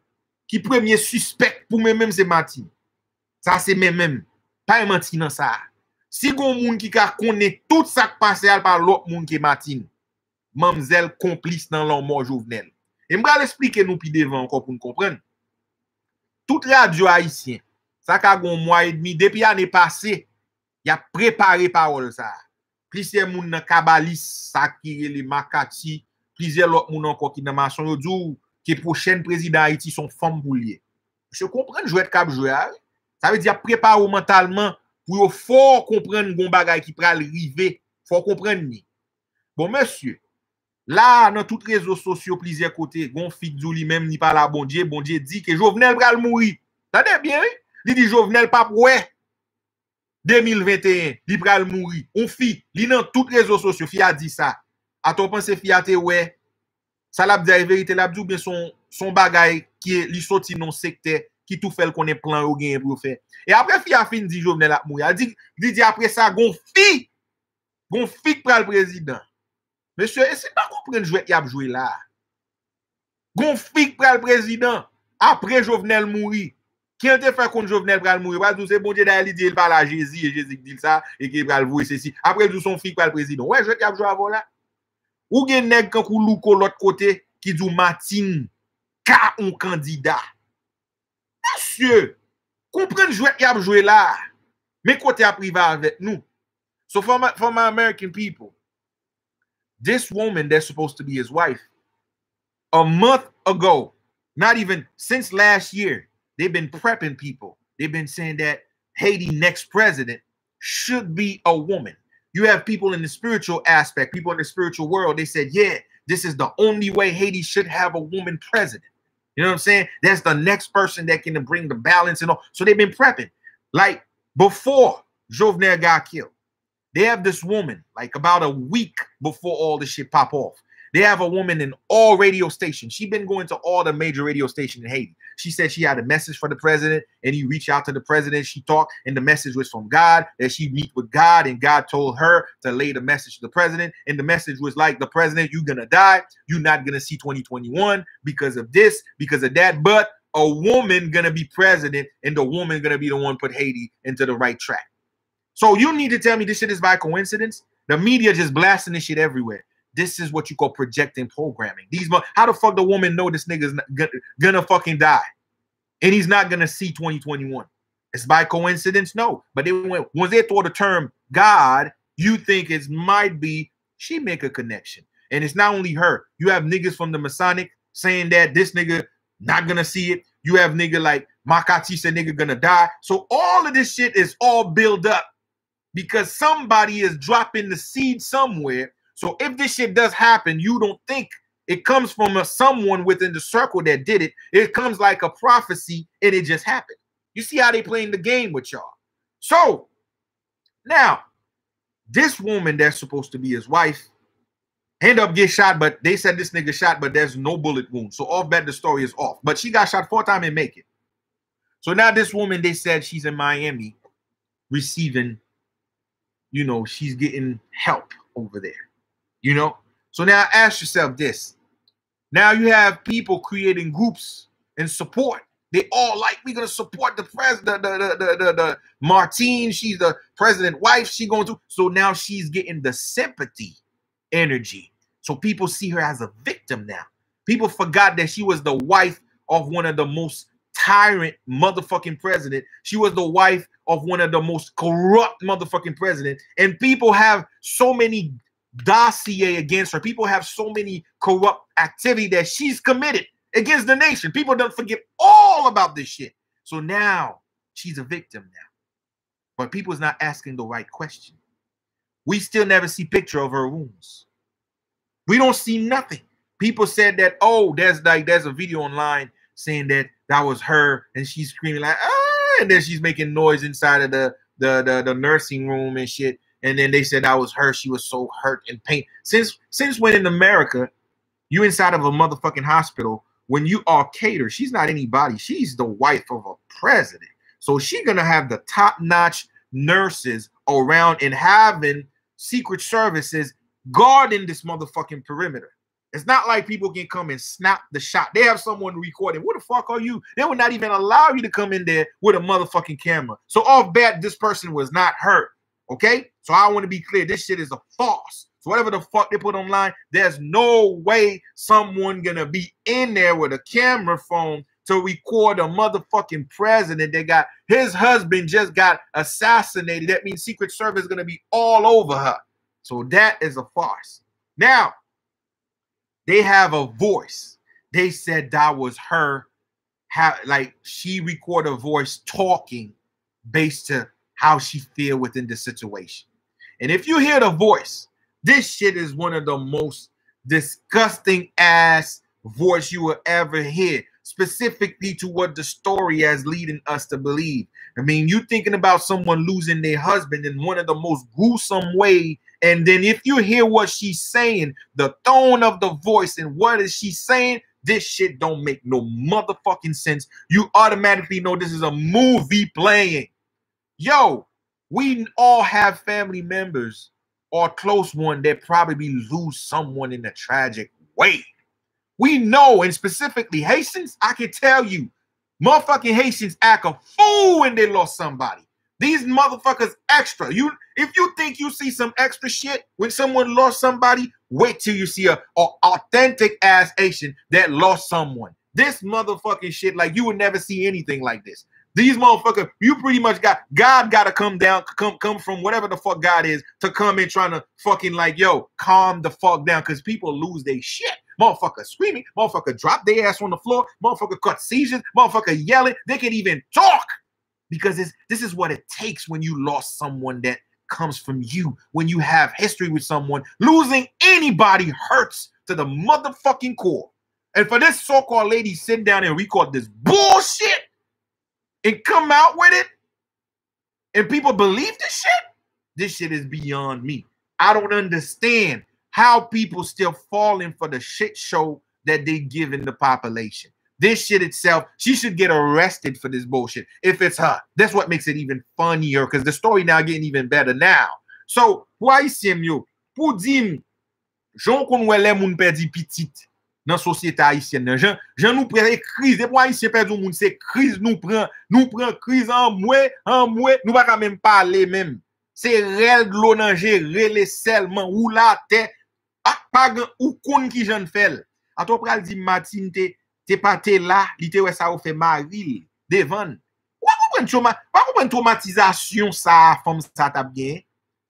qui premier suspect pour même c'est Martin. Ça c'est même pas menti dans ça. Si gon moun qui ka connaît tout ça qui passe par l'autre moun qui Martin, mamzelle complice dans l'homme mort Jovenel. Et m'bral expliquer nous pi devant encore pour nous comprendre. Toute radio haïtien, ça ka gon mois et demi depuis année passée, y a préparé parole ça. Plusieurs moun nan kabaliste, ça qui les Makati, plusieurs autres moun encore qui dans maçon yo dou que prochain président Haïti son femme pour lier. Je comprends jouer cap jouer. Ça veut dire préparer mentalement pour fort comprendre gon bagay qui pral river, faut comprendre ni. Bon monsieur, là dans tous les réseaux sociaux plusieurs côtés, gon fit dou li même ni pas la bon Dieu dit que Jovenel pral mourir. Tendez bien, il dit Jovenel pas ouais. 2021, li pral mourir. On fi, li nan tout réseaux sociaux, fi a dit ça. A ton pense fi a te ouais. Ça l'a dit vérité l'a dit bien son bagay qui est li sorti non secteur qui tout fait qu'on est plan ou gen pour faire. Et après fi a fin dit Jovenel a mourir. Il dit après ça gon fi pral président. Monsieur, c'est pas comprendre jouer y a joué là. Gon fi pral président après Jovenel mourir. Qui a fait contre Jovenel pral mourir? Parce que c'est bon Dieu d'aller dire il parle à Jésus et Jésus dit ça et qu'il pral voir ceci. Après tout son fils pral président. Ouais, je vais jouer avant là. Ou gen nèg kan kou louko l'autre côté qui dit Martin ka un candidat. Monsieur, comprenez jouer y a joué là. Mais côté a privé avec nous. So for my American people, this woman that's supposed to be his wife, a month ago, not even since last year, they've been prepping people. They've been saying that Haiti next president should be a woman. You have people in the spiritual aspect, people in the spiritual world. They said, yeah, this is the only way Haiti should have a woman president. You know what I'm saying? That's the next person that can bring the balance and all. So they've been prepping. Like before Jovenel got killed, they have this woman, like about a week before all this shit pop off. They have a woman in all radio stations. She's been going to all the major radio stations in Haiti. She said she had a message for the president, and he reached out to the president. She talked, and the message was from God, that she meet with God, and God told her to lay the message to the president. And the message was like, the president, you're going to die. You're not going to see 2021 because of this, because of that. But a woman going to be president, and the woman going to be the one put Haiti into the right track. So you need to tell me this shit is by coincidence? The media just blasting this shit everywhere. This is what you call projecting programming. How the fuck the woman know this nigga's gonna fucking die? And he's not gonna see 2021. It's by coincidence? No. But once they throw the term God, you think it might be she make a connection. And it's not only her. You have niggas from the Masonic saying that this nigga not gonna see it. You have nigga like Makati said nigga gonna die. So all of this shit is all built up because somebody is dropping the seed somewhere. So if this shit does happen, you don't think it comes from someone within the circle that did it. It comes like a prophecy and it just happened. You see how they playing the game with y'all. So now this woman that's supposed to be his wife end up get shot, but they said this nigga shot, but there's no bullet wound. So off bet the story is off. But she got shot 4 times and make it. So now this woman, they said she's in Miami receiving, you know, she's getting help over there. You know, so now ask yourself this. Now you have people creating groups and support They all like, we're gonna support the president, the Martine. She's the president wife. She going to. So now she's getting the sympathy energy. So people see her as a victim now. People forgot that she was the wife of one of the most tyrant motherfucking president. She was the wife of one of the most corrupt motherfucking president. And people have so many dossier against her. People have so many corrupt activity that she's committed against the nation. People don't forget all about this shit. So now she's a victim now. But people's not asking the right question. We still never see picture of her wounds. We don't see nothing. People said that, oh, there's a video online saying that was her and she's screaming like, ah, and then she's making noise inside of the nursing room and shit. And then they said that was her. She was so hurt and pain. Since when in America, you inside of a motherfucking hospital, when you are catered, she's not anybody. She's the wife of a president. So she's going to have the top-notch nurses around and having secret services guarding this motherfucking perimeter. It's not like people can come and snap the shot. They have someone recording. What the fuck are you? They would not even allow you to come in there with a motherfucking camera. So off bat, this person was not hurt. Okay? So I want to be clear. This shit is a farce. So whatever the fuck they put online, there's no way someone gonna be in there with a camera phone to record a motherfucking president that got his husband just got assassinated. That means Secret Service is gonna be all over her. So that is a farce. Now, they have a voice. They said that was her, like she recorded a voice talking based to how she feel within the situation. And if you hear the voice, this shit is one of the most disgusting ass voice you will ever hear, specifically to what the story has leading us to believe. I mean, you thinking about someone losing their husband in one of the most gruesome way, and then if you hear what she's saying, the tone of the voice and what is she saying, this shit don't make no motherfucking sense. You automatically know this is a movie playing. Yo, we all have family members or close one that probably lose someone in a tragic way. We know, and specifically Haitians, I can tell you, motherfucking Haitians act a fool when they lost somebody. These motherfuckers extra. If you think you see some extra shit when someone lost somebody, wait till you see a authentic ass Haitian that lost someone. This motherfucking shit, like you would never see anything like this. These motherfuckers, you pretty much got, God got to come down, come from whatever the fuck God is to come in trying to fucking like, yo, calm the fuck down because people lose their shit. Motherfucker screaming, motherfucker drop their ass on the floor, motherfucker cut seizures, motherfucker yelling. They can't even talk because this is what it takes when you lost someone that comes from you. When you have history with someone, losing anybody hurts to the motherfucking core. And for this so-called lady sit down and record this bullshit and come out with it, and people believe this shit is beyond me. I don't understand how people still falling for the shit show that they give in the population. This shit itself, she should get arrested for this bullshit if it's her. That's what makes it even funnier because the story now getting even better now. So, why Haitien yo, pour dire, j'en konwe le moun perdi petite dans société haïtienne. J'en nous prend crise. Et pour Haïtien perdu moun, c'est crise nous prend crise en moué, nous pas quand même parler même. C'est réel de l'eau nanger, relé seulement ou la tête, pas ou kon qui j'en fait. A toi pral di Martine te pas te là, li te ouais ça ou fait maril devant. Pas comprendre traumatisation ça femme ça t'a bien.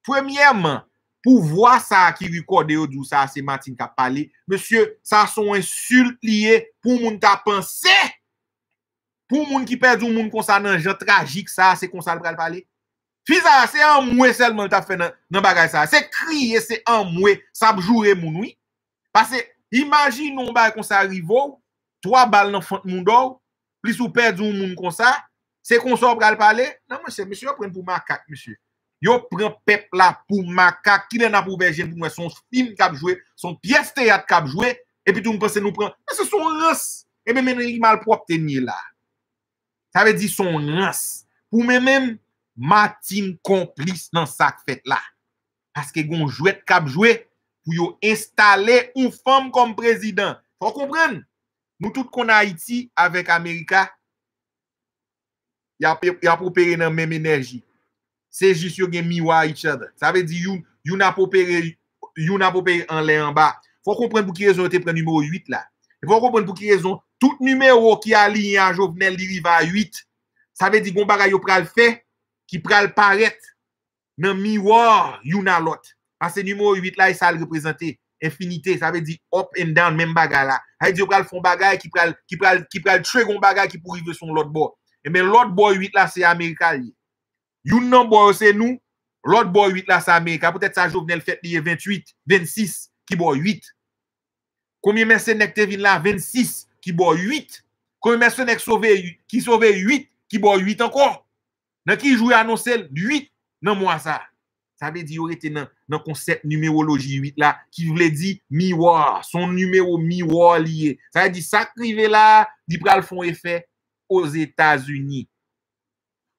Premièrement, pour voir ça qui recorde ou d'où ça c'est Martine qui a parlé, monsieur, ça sont insultes liées pour moun ta pensé. Pour moun qui perd moun comme ça dans genre tragique ça, c'est comme ça le parler. Fisa, c'est un moué seulement t'a fait dans bagay ça. C'est crier, c'est un moué, ça jouer moun oui. Parce que imagine on bagay comme ça arrive, 3 balles dans fond moun d'or, plus ou perd moun comme ça, c'est qu'on ça pral parler. Non monsieur prend pour macaque monsieur. Yo prend peuple là pour macaque qui n'a pour verger pour son film qu'a joué, son pièce théâtre qu'a joué et puis tout le monde pense nous prend. C'est son race. Et même il mal propre tenir là. Ça veut dire son race. Pour même Martine complice dans ça fait là. Parce que gon jouet cap jouer pour yo installer une femme comme président. Faut comprendre. Nous tout qu'on Haïti avec America, Y a opéré dans même énergie. C'est juste yo gen miroir each other. Ça veut dire you n'a pas opéré en l'air en bas. Faut comprendre pour qui raison te prend numéro 8 là. Il faut comprendre pour qui raison tout numéro qui aligné à Jovenel li rive à 8. Ça veut dire gon bagay yo pral fait qui pral paraître dans miroir yon a l'autre. Parce que numéro 8 là, ça représente infinité. Ça veut dire up and down, même bagay là. Ça veut dire pral font bagay qui pral tuer gon bagay qui pour rive son l'autre bord. Et mais l'autre bord 8 là, c'est Américain. Yon number c'est nous. L'autre bord 8 là, c'est Américain. Peut-être ça Jovenel fait lié 28, 26 qui bord 8. Combien mercenaires te vin là? 26 qui bord 8. Combien mercenaires qui sauvé 8 qui bord 8 encore? Dans qui joue annoncer 8 dans moi ça. Ça veut dire qu'il était dans le concept numérologie 8 là qui voulait dire miroir, son numéro miroir lié. Ça veut dire ça privé là, il pral font effet aux États-Unis.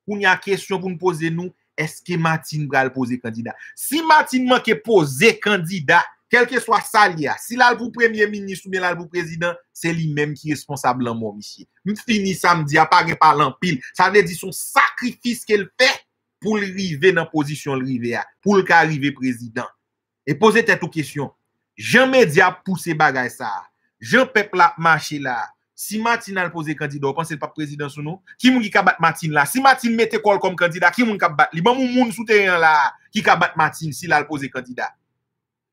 On y a question pour nous poser nous, est-ce que Martine pral poser candidat? Si Martine manque poser candidat, quel que soit ça liya, si là pour premier ministre ou bien là pour président, c'est lui-même qui est responsable en moi monsieur. Nous fini samedi à pas par l'empile. Ça veut dire son sacrifice qu'elle fait pour arriver dans position river pour le arriver président. Et poser tête aux questions. Jean média pousser bagay ça. Jean peuple la marcher là. Si Martine a posé candidat, vous pensez pas président sous nous? Qui moun qui ka battre Martine là? Si Martine mette quoi comme candidat, qui moun ka battre? Li bon moun souterrain là qui ka battre Martine si la posé candidat.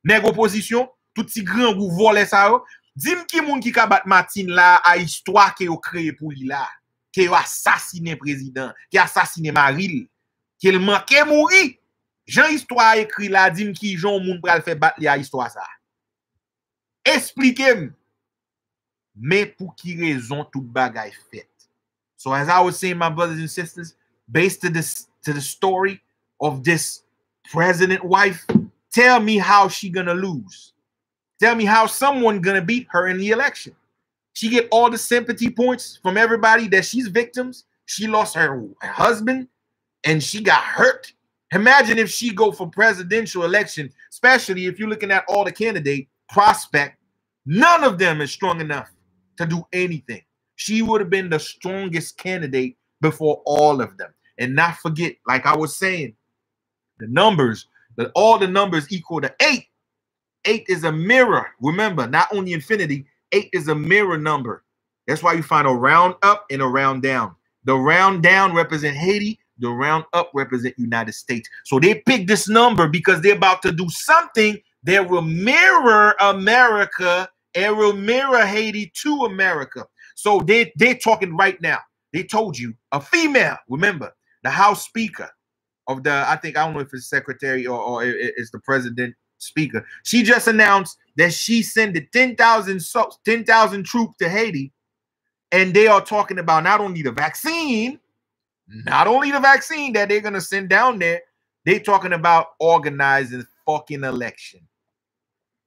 Nèg opposition, tout si grand ou voler ça yo. Dim qui moun qui ka battre Martine là à histoire que yo créé pour lui là, qui yo assassiné président, qui assassiné Maril, qui manquait mourir. Jean histoire écrit là, dim qui Jean moun pral faire battre li à histoire ça. Expliquez-moi. Mais pour qui raison tout bagay fait? So as I was saying, my brothers and sisters, based to the story of this president wife, tell me how she gonna lose. Tell me how someone gonna beat her in the election. She get all the sympathy points from everybody that she's victims. She lost her husband and she got hurt. Imagine if she go for presidential election, especially if you're looking at all the candidate prospect, none of them is strong enough to do anything. She would have been the strongest candidate before all of them. And not forget, like I was saying, the numbers, that all the numbers equal to 8. 8 is a mirror. Remember, not only infinity, 8 is a mirror number. That's why you find a round up and a round down. The round down represent Haiti. The round up represent United States. So they picked this number because they're about to do something that will mirror America and will mirror Haiti to America. So they're talking right now. They told you a female, remember, the House Speaker of the, I don't know if it's secretary or it's the president speaker. She just announced that she sent 10,000 troops to Haiti. And they are talking about not only the vaccine that they're going to send down there, they're talking about organizing fucking election.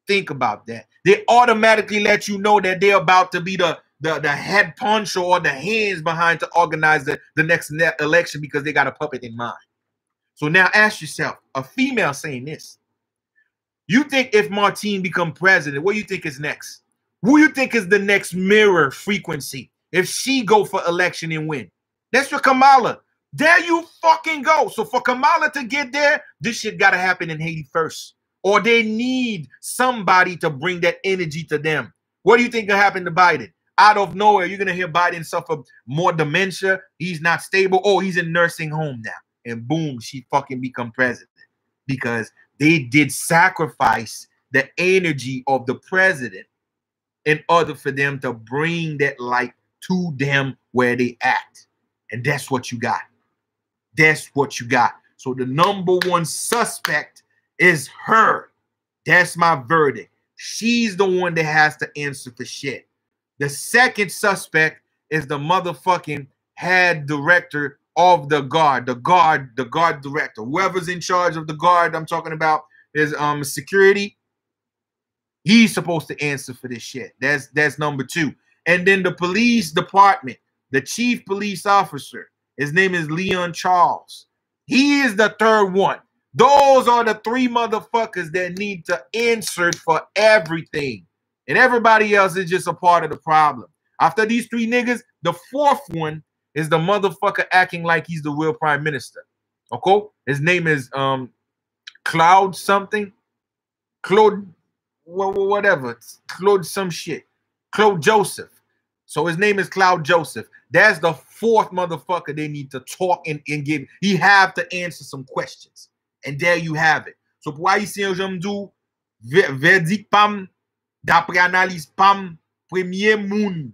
Think about that. They automatically let you know that they're about to be the head puncher or the hands behind to organize the next election because they got a puppet in mind. So now ask yourself, a female saying this, you think if Martine become president, what do you think is next? Who you think is the next mirror frequency if she go for election and win? That's for Kamala. There you fucking go. So for Kamala to get there, this shit got to happen in Haiti first. Or they need somebody to bring that energy to them. What do you think will happen to Biden? Out of nowhere, you're going to hear Biden suffer more dementia. He's not stable. Oh, he's in nursing home now. And boom, she fucking become president. Because they did sacrifice the energy of the president in order for them to bring that light to them where they at. And that's what you got. That's what you got. So the number one suspect is her. That's my verdict. She's the one that has to answer for shit. The second suspect is the motherfucking head director of the guard director. Whoever's in charge of the guard I'm talking about is security. He's supposed to answer for this shit. That's number 2. And then the police department, the chief police officer, his name is Leon Charles. He is the third one. Those are the 3 motherfuckers that need to answer for everything. And everybody else is just a part of the problem. After these 3 niggas, the 4th one is the motherfucker acting like he's the real prime minister. Okay? His name is Cloud something. Claude, whatever. Claude some shit. Claude Joseph. So his name is Cloud Joseph. That's the fourth motherfucker they need to talk and give. He have to answer some questions. And there you have it. So pour ici j'aime do verdict pam d'après analyse pam premier moun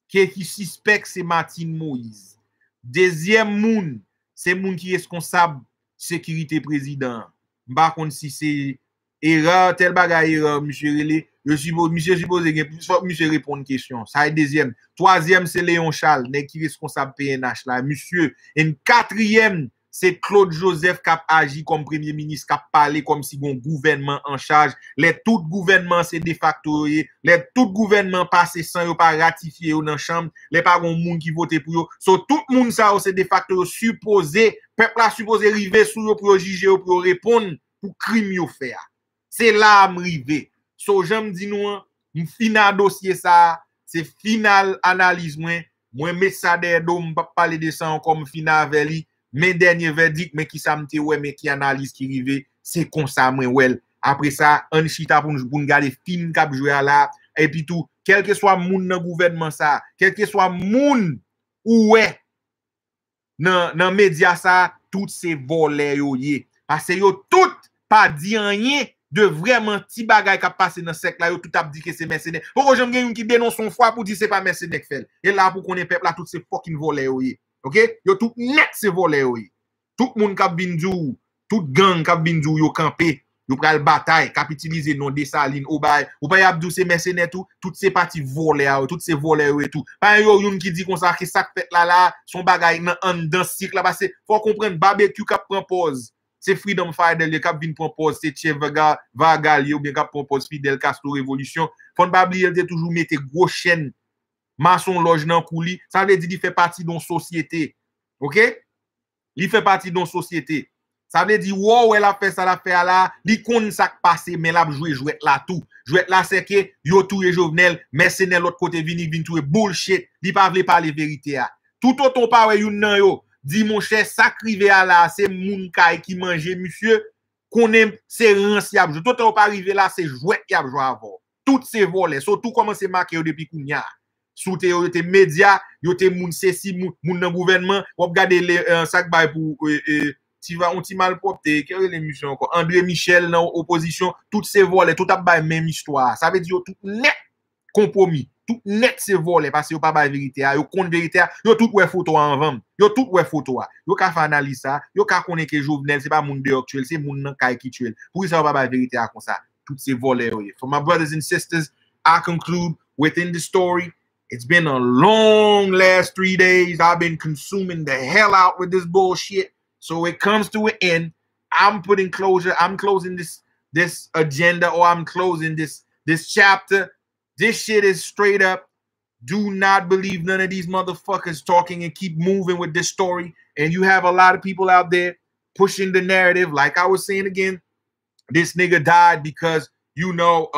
qui suspect c'est Martin Moïse. Deuxième moun c'est moun qui est responsable sécurité président. M'pa konn si c'est erreur tel bagay erreur monsieur relé monsieur suppose monsieur répondre question. Ça est deuxième. Troisième c'est Léon Charles nèg qui responsable PNH là monsieur. Et quatrième c'est Claude Joseph qui a agi comme premier ministre, qui a parlé comme si un gouvernement en charge. Les tout gouvernement c'est de facto, les tout gouvernement passé sans yo pas ratifié dans chambre, les pas gon monde qui vote pour yo. So tout monde ça c'est de facto supposé, peuple a supposé river sous yo pour juger pour répondre pour crime yo fait. C'est là m'rivé. So j'aime di nou, final dossier ça, c'est final analyse moi mettre ça derrière dom pas parler de ça comme final avec lui. Mes derniers verdicts, mais qui ça m'te ouais, mais qui analyse qui rive, c'est comme ça, moi, well. Après ça, on chita pour nous garder film cap jouer là, et puis tout, quel que soit moun dans gouvernement ça, quel que soit moun ou ouais, dans média ça, tout ces volets yo yé. Parce que yo tout pas dit rien de vraiment petit bagay qui a passé dans sec là, yo tout a dit que c'est mercenaire. Pourquoi j'aime gen qui dénonce son foi pour dire c'est pas mercenaire fait. Et là pour connaître peuple là tout ces fucking volets yo yé. OK, yo tout net se volé yo. Tout moun k'ap binjou, tout gang k'ap binjou yo campé, yo pral bataille, capitaliser non Desaline ou bay, ou bay Abdou c'est mercenaire tout ces parties volé yo, tout ces volé yo et tout. Pas yo yon qui dit comme ça que ça fait là son bagay dans cycle là parce que faut comprendre barbecue k'ap prend pause. C'est Freedom Fighter le k'ap vinn prend pause, c'est Che Vagal ou bien k'ap prend pause Fidel Castro révolution. Faut pas oublier il toujours mettre gros chaîne maçon loge dans couli, ça veut dire qu'il fait partie d'une société. OK? Il fait partie d'une société. Ça veut dire wow, elle a fait ça, la fait là, li konn ça passé mais la jouer là tout. Jouer là c'est que yo touye Jovenel, mercenaire l'autre côté vini touye bullshit, li pa vle parler vérité a. Tout autant pa wè yon nan yo, dit mon cher sacrivé à là, c'est moun kay qui mange monsieur, connaît c'est ranci a. Tout autant pas arrivé là, c'est jouet y a joué avant. Toutes ces volets, surtout comment c'est marqué depuis kounya. Sous tes médias, yo te moun ceci moun dans gouvernement, ou regarder les sac bay pour tu vas on ti mal propre quelle l'émission encore André Michel dans opposition, toutes ces volets, tout a bay même histoire. Ça veut dire tout net compromis, tout net ces volets parce que yo pas bay vérité, yo compte vérité, yo tout ouais photo en vente. Yo tout ouais photo. Yo ka faire analyse ça, yo ka connaît que Jovenel c'est pas moun de actuel, c'est moun nan kay qui tuel. Pour ça pas bay vérité comme ça. Toutes ces volets. For my brothers and sisters, I conclude within the story. It's been a long last 3 days. I've been consuming the hell out with this bullshit. So it comes to an end. I'm putting closure. I'm closing this agenda, or I'm closing this chapter. This shit is straight up. Do not believe none of these motherfuckers talking and keep moving with this story. And you have a lot of people out there pushing the narrative. Like I was saying again, this nigga died because, you know,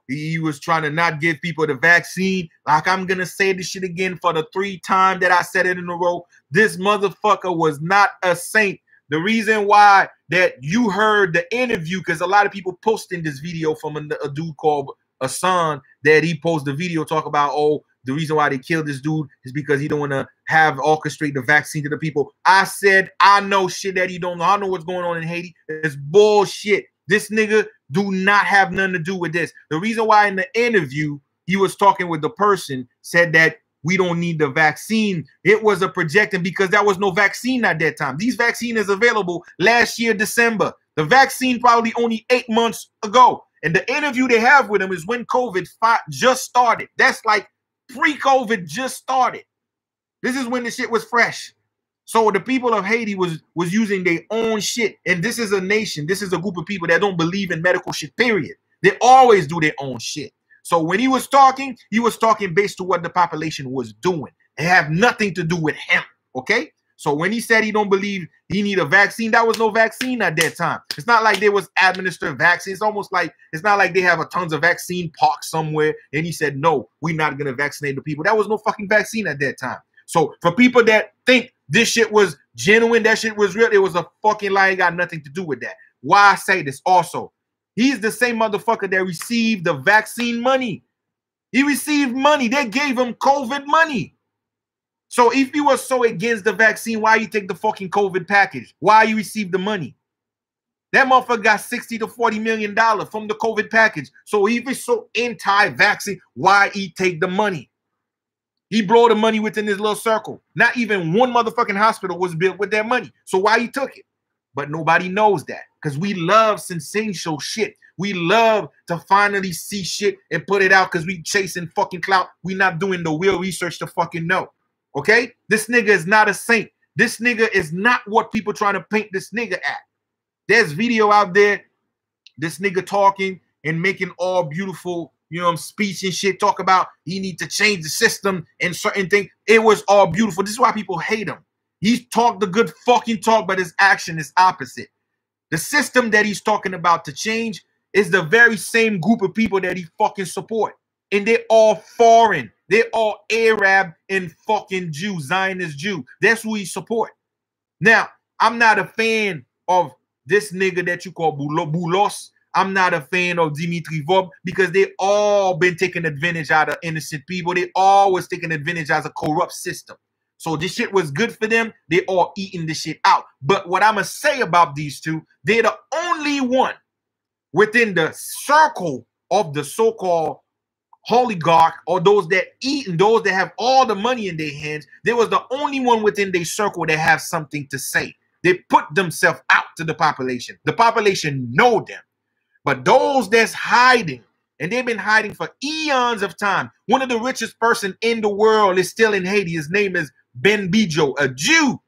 he was trying to not give people the vaccine. Like I'm gonna say this shit again for the 3rd time that I said it in a row. This motherfucker was not a saint. The reason why that you heard the interview, because a lot of people posting this video from a dude called Hassan, that he posted the video talk about, oh, the reason why they killed this dude is because he don't want to have orchestrate the vaccine to the people. I said, I know shit that he don't know. I know what's going on in Haiti. It's bullshit. This nigga do not have nothing to do with this. The reason why in the interview he was talking with the person said that we don't need the vaccine, it was a projecting because there was no vaccine at that time. These vaccine is available last year, December. The vaccine probably only 8 months ago. And the interview they have with him is when COVID just started. That's like pre-COVID just started. This is when the shit was fresh. So the people of Haiti was using their own shit. And this is a nation. This is a group of people that don't believe in medical shit, period. They always do their own shit. So when he was talking based to what the population was doing. It have nothing to do with him, okay? So when he said he don't believe he need a vaccine, that was no vaccine at that time. It's not like they was administered vaccines. It's almost like, it's not like they have a tons of vaccine parks somewhere. And he said, no, we're not going to vaccinate the people. That was no fucking vaccine at that time. So for people that think this shit was genuine, that shit was real, it was a fucking lie. It got nothing to do with that. Why I say this also, he's the same motherfucker that received the vaccine money. He received money. They gave him COVID money. So if you were so against the vaccine, why you take the fucking COVID package? Why you receive the money? That motherfucker got $60 to $40 million from the COVID package. So if he's so anti-vaccine, why he take the money? He blew the money within his little circle. Not even one motherfucking hospital was built with their money. So why he took it? But nobody knows that because we love sensational shit. We love to finally see shit and put it out because we chasing fucking clout. We not doing the real research to fucking know. Okay? This nigga is not a saint. This nigga is not what people trying to paint this nigga at. There's video out there, this nigga talking and making all beautiful, speech and shit, talk about he need to change the system and certain things. It was all beautiful. This is why people hate him. He's talked the good fucking talk, but his action is opposite. The system that he's talking about to change is the very same group of people that he fucking support. And they're all foreign. They're all Arab and fucking Jew, Zionist Jew. That's who he support. Now, I'm not a fan of this nigga that you call Boulos. I'm not a fan of Dimitri Vob because they all been taking advantage out of innocent people. They always taking advantage as a corrupt system. So this shit was good for them. They all eating this shit out. But what I'm going to say about these two, they're the only one within the circle of the so-called oligarch or those that eat and those that have all the money in their hands. They was the only one within their circle that have something to say. They put themselves out to the population. The population know them. But those that's hiding, and they've been hiding for eons of time. One of the richest person in the world is still in Haiti. His name is Ben Bijo, a Jew.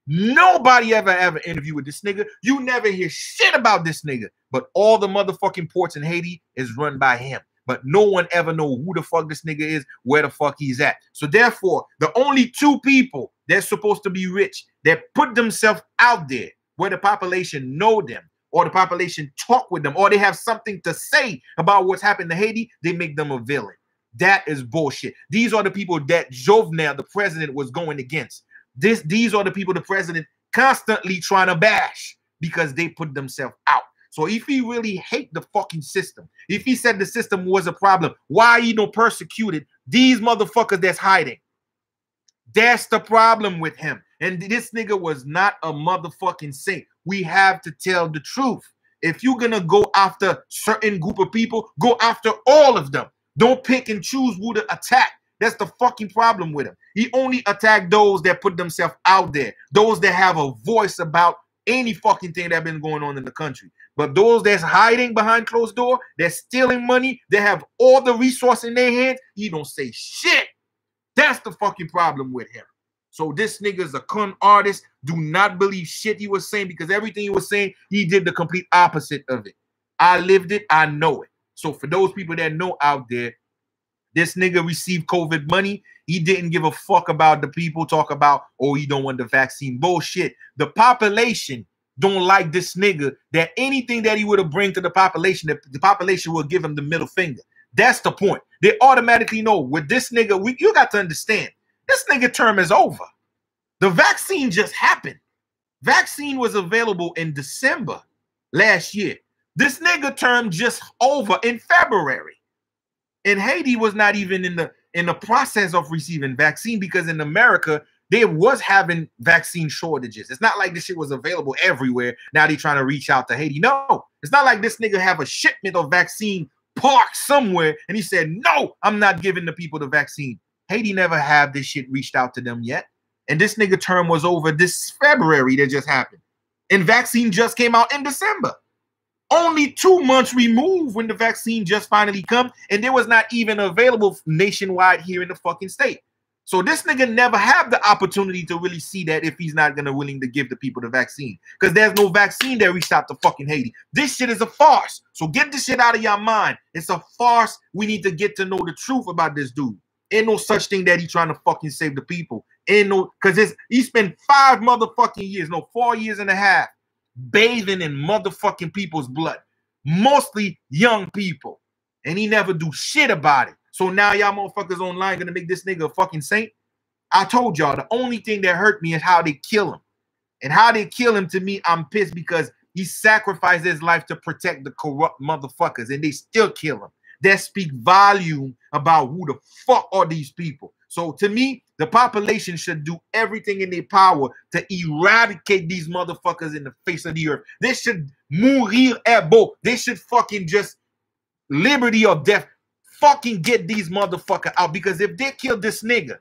Nobody ever interviewed with this nigga. You never hear shit about this nigga. But all the motherfucking ports in Haiti is run by him. But no one ever know who the fuck this nigga is, where the fuck he's at. So therefore, the only two people that's supposed to be rich that put themselves out there where the population know them, or the population talk with them, or they have something to say about what's happened to Haiti, they make them a villain. That is bullshit. These are the people that Jovenel, the president, was going against. These are the people the president constantly trying to bash because they put themselves out. So if he really hate the fucking system, if he said the system was a problem, why he don't persecuted these motherfuckers that's hiding? That's the problem with him. And this nigga was not a motherfucking saint. We have to tell the truth. If you're gonna go after certain group of people, go after all of them. Don't pick and choose who to attack. That's the fucking problem with him. He only attacked those that put themselves out there, those that have a voice about any fucking thing that been going on in the country. But those that's hiding behind closed door, they're stealing money, they have all the resource in their hands, he don't say shit. That's the fucking problem with him. So this nigga's a con artist. Do not believe shit he was saying because everything he was saying, he did the complete opposite of it. I lived it. I know it. So for those people that know out there, this nigga received COVID money. He didn't give a fuck about the people talk about, oh, he don't want the vaccine. Bullshit. The population don't like this nigga, that anything that he would have bring to the population, the population will give him the middle finger. That's the point. They automatically know with this nigga, you got to understand, this nigga term is over. The vaccine just happened. Vaccine was available in December last year. This nigga term just over in February. And Haiti was not even in the process of receiving vaccine because in America, they was having vaccine shortages. It's not like this shit was available everywhere. Now they trying to reach out to Haiti. No, it's not like this nigga have a shipment of vaccine parked somewhere and he said, no, I'm not giving the people the vaccine. Haiti never have this shit reached out to them yet. And this nigga term was over this February that just happened. And vaccine just came out in December. Only 2 months removed when the vaccine just finally come. And there was not even available nationwide here in the fucking state. So this nigga never have the opportunity to really see that if he's not gonna willing to give the people the vaccine. Because there's no vaccine that reached out to fucking Haiti. This shit is a farce. So get this shit out of your mind. It's a farce. We need to get to know the truth about this dude. Ain't no such thing that he trying to fucking save the people. Ain't no, because he spent 5 motherfucking years, no, 4 years and a half, bathing in motherfucking people's blood. Mostly young people. And he never do shit about it. So now y'all motherfuckers online gonna make this nigga a fucking saint? I told y'all the only thing that hurt me is how they kill him. And how they kill him, to me, I'm pissed because he sacrificed his life to protect the corrupt motherfuckers, and they still kill him. That speak volume about who the fuck are these people. So to me, the population should do everything in their power to eradicate these motherfuckers in the face of the earth. They should mourir et beau. They should fucking just liberty or death. Fucking get these motherfuckers out, because if they killed this nigga,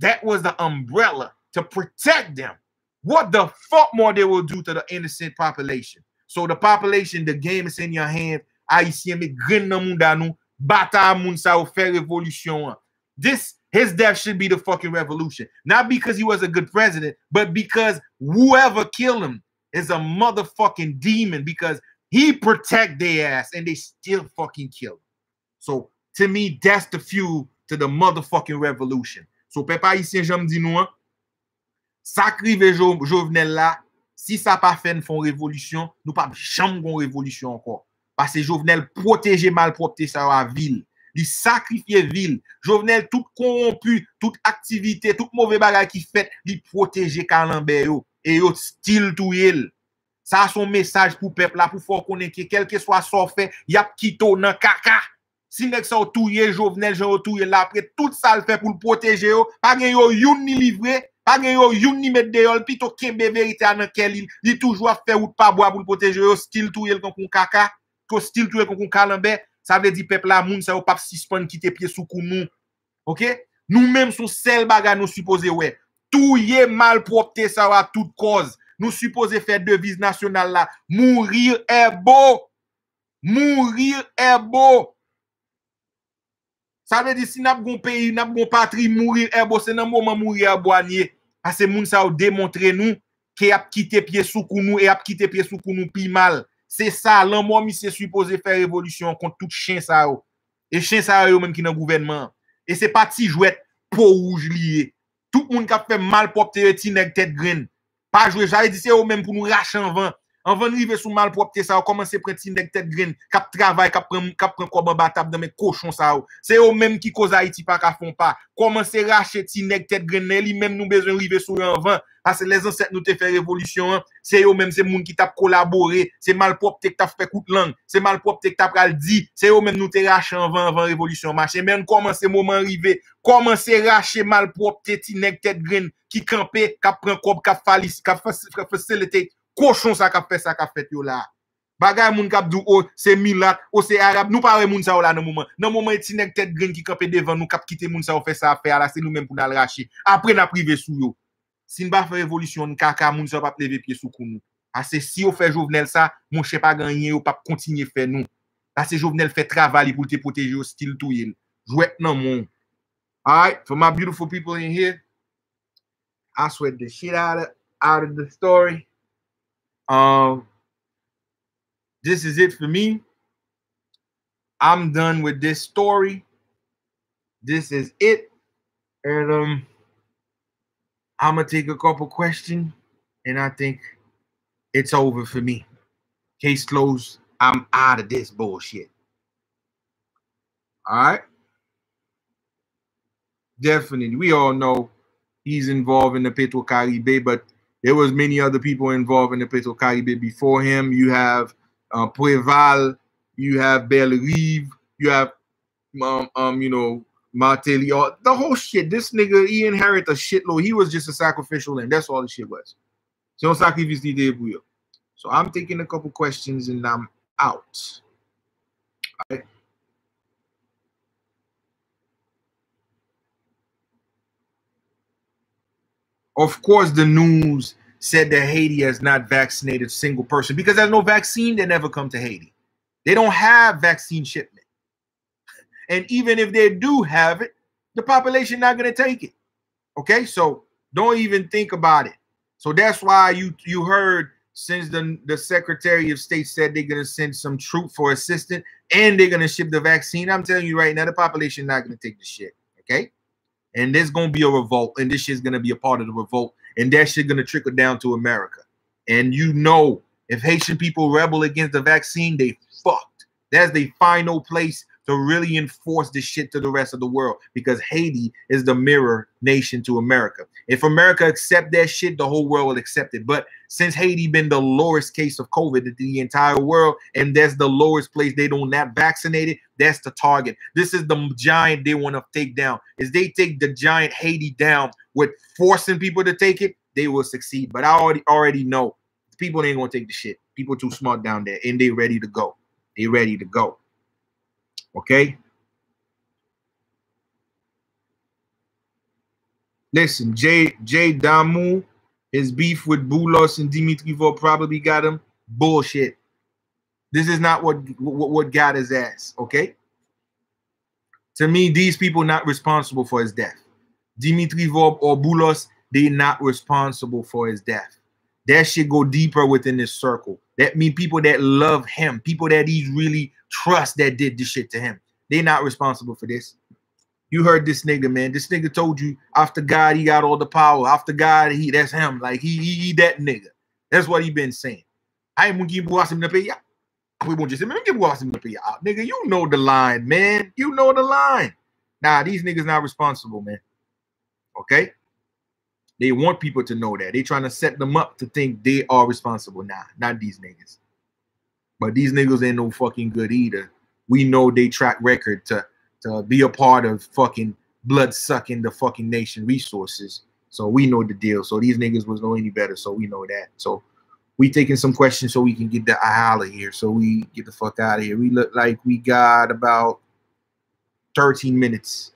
that was the umbrella to protect them. What the fuck more they will do to the innocent population? So the population, the game is in your hands. Haitien me gren nan moun da nou, bata moun sa ou fe revolution. His death should be the fucking revolution. Not because he was a good president, but because whoever killed him is a motherfucking demon, because he protect their ass and they still fucking kill him. So to me, that's the fuel to the motherfucking revolution. So peuple haïtien, j'aime di nou, sakrive Jovenel là, si ça pas fait une révolution, nous pas jamais gon révolution encore. Parce que Jovenel protège malpropreté ça à ville. Il sacrifie ville. Jovenel tout corrompu, toute activité, toute mauvais bagage qui fait, il protège Calambert yo et yo style tout il. Ça son message pour peuple là, pour faire connaître que quel que soit son fait, y a quito nan kaka. Si nek sa touye Jovenel, je touye là après tout ça le fait pour le protéger yo, pas gen yo youn ni livré, pas gen yo youn ni mettre dehors, plutôt kembe vérité dans quel il toujours fait ou pas boire pour le protéger yo, style touye kon kaka, ko style touye kon Calambert. Ça veut dire peuple la moun ça ou pas suspend quitter pied sous kou nou. OK? Nous même son seul bagage nous supposé ouais. Touye malpropreté ça à toute cause. Nous supposé faire devise nationale là, mourir est beau. Mourir est beau. Ça veut dire si n'a gon pays, n'a gon patrie, mourir est beau, c'est dans moment mourir à boigner. Parce que moun ça ou démontrer nous qui a quitté pied sous kou nou et a quitté pied sous kou nou pi mal. C'est ça, l'homme c'est supposé faire révolution contre tout chien ça yo. Et chien ça yo même qui dans gouvernement. Et c'est pas ti jouette peau rouge lié. Tout le monde qui a fait mal propreté ti nèg tête graine. Pas jouer, j'allais dire c'est eux même pour nous racher en vent. En vent river sous mal propreté ça, commencer prendre ti nèg tête graine, cap travail, cap prend comme batable dans mes cochons ça. C'est eux même qui cause Haïti pas ka font pas. Commencer racher ti nèg tête graine, lui même nous besoin river sous en vent. Parce que les ancêtres nous te fait révolution, c'est eux même c'est moun qui t'a collaboré, c'est malpropreté que t'a fait coup de langue, c'est malpropreté que t'a pral dit, c'est eux même nous te racher avant révolution marché. Même comment ce moment arrivé, comment c'est racher malpropreté ti nèg tête graine qui campé, qui prend cob, qui falis, qui facilité cochon ça qui fait yo là. Bagay moun k'ap dou oh c'est milat, oh c'est arabe, nous pas moun ça là dans moment. Dans moment ti nèg tête graine qui campé devant nous k'ap quitter moun ça fait ça faire là, c'est nous même pour nous racher. Après n'a privé sou yo. Si nous pas faire révolution, kaka moun ça pas lever pied sous nous. Parce que si on fait Jovenel ça, mon chef pas gagner, ou pas continuer faire nous. Parce que Jovenel fait travail pour te protéger au style tout il. Jouet nan mon. All right, for my beautiful people in here, I sweat the shit out of the story. This is it for me. I'm done with this story. This is it. And I'm going to take a couple questions, and I think it's over for me. Case closed. I'm out of this bullshit. All right? Definitely. We all know he's involved in the Petro Caribe, but there was many other people involved in the Petro Caribe before him. You have Preval, you have Bellerive, you have, Martelly, the whole shit. This nigga, he inherited a shitload. He was just a sacrificial lamb. That's all the shit was. So I'm taking a couple questions and I'm out. All right. Of course, the news said that Haiti has not vaccinated a single person because there's no vaccine that never come to Haiti. They don't have vaccine shipment. And even if they do have it, the population not going to take it. Okay, so don't even think about it. So that's why you heard since the Secretary of State said they're going to send some troop for assistance and they're going to ship the vaccine. I'm telling you right now, the population not going to take the shit. Okay, and there's going to be a revolt, and this shit's going to be a part of the revolt, and that shit going to trickle down to America. And you know, if Haitian people rebel against the vaccine, they fucked. That's the final place to really enforce this shit to the rest of the world, because Haiti is the mirror nation to America. If America accept that shit, the whole world will accept it. But since Haiti been the lowest case of COVID in the entire world, and that's the lowest place they don't not vaccinated, that's the target. This is the giant they want to take down. If they take the giant Haiti down with forcing people to take it, they will succeed. But I already know people ain't gonna take the shit. People too smart down there, and they ready to go. They ready to go. Okay. Listen, Jay Damu, his beef with Boulos and Dimitrivo probably got him. Bullshit. This is not what got his ass. Okay. To me, these people not responsible for his death. Dimitrivo or Boulos, they not responsible for his death. That shit go deeper within this circle. That mean people that love him, people that he really trust that did this shit to him. They not responsible for this. You heard this nigga, man. This nigga told you after God, he got all the power. After God, that's him. Like he that nigga. That's what he been saying. I ain't gonna give you we won't just nigga, you know the line, man. You know the line. Nah, these niggas not responsible, man. Okay? They want people to know that. They trying to set them up to think they are responsible. Nah, not these niggas. But these niggas ain't no fucking good either. We know they track record to be a part of fucking blood sucking the fucking nation resources. So we know the deal. So these niggas was no any better. So we know that. So we taking some questions so we can get the holla here. So we get the fuck out of here. We look like we got about 13 minutes.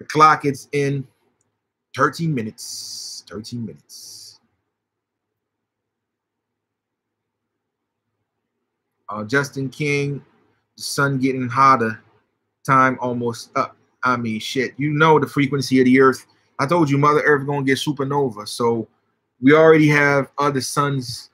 The clock is in 13 minutes. 13 minutes. Justin King, the sun getting hotter. Time almost up. I mean, shit. You know the frequency of the Earth. I told you Mother Earth gonna get supernova. So we already have other suns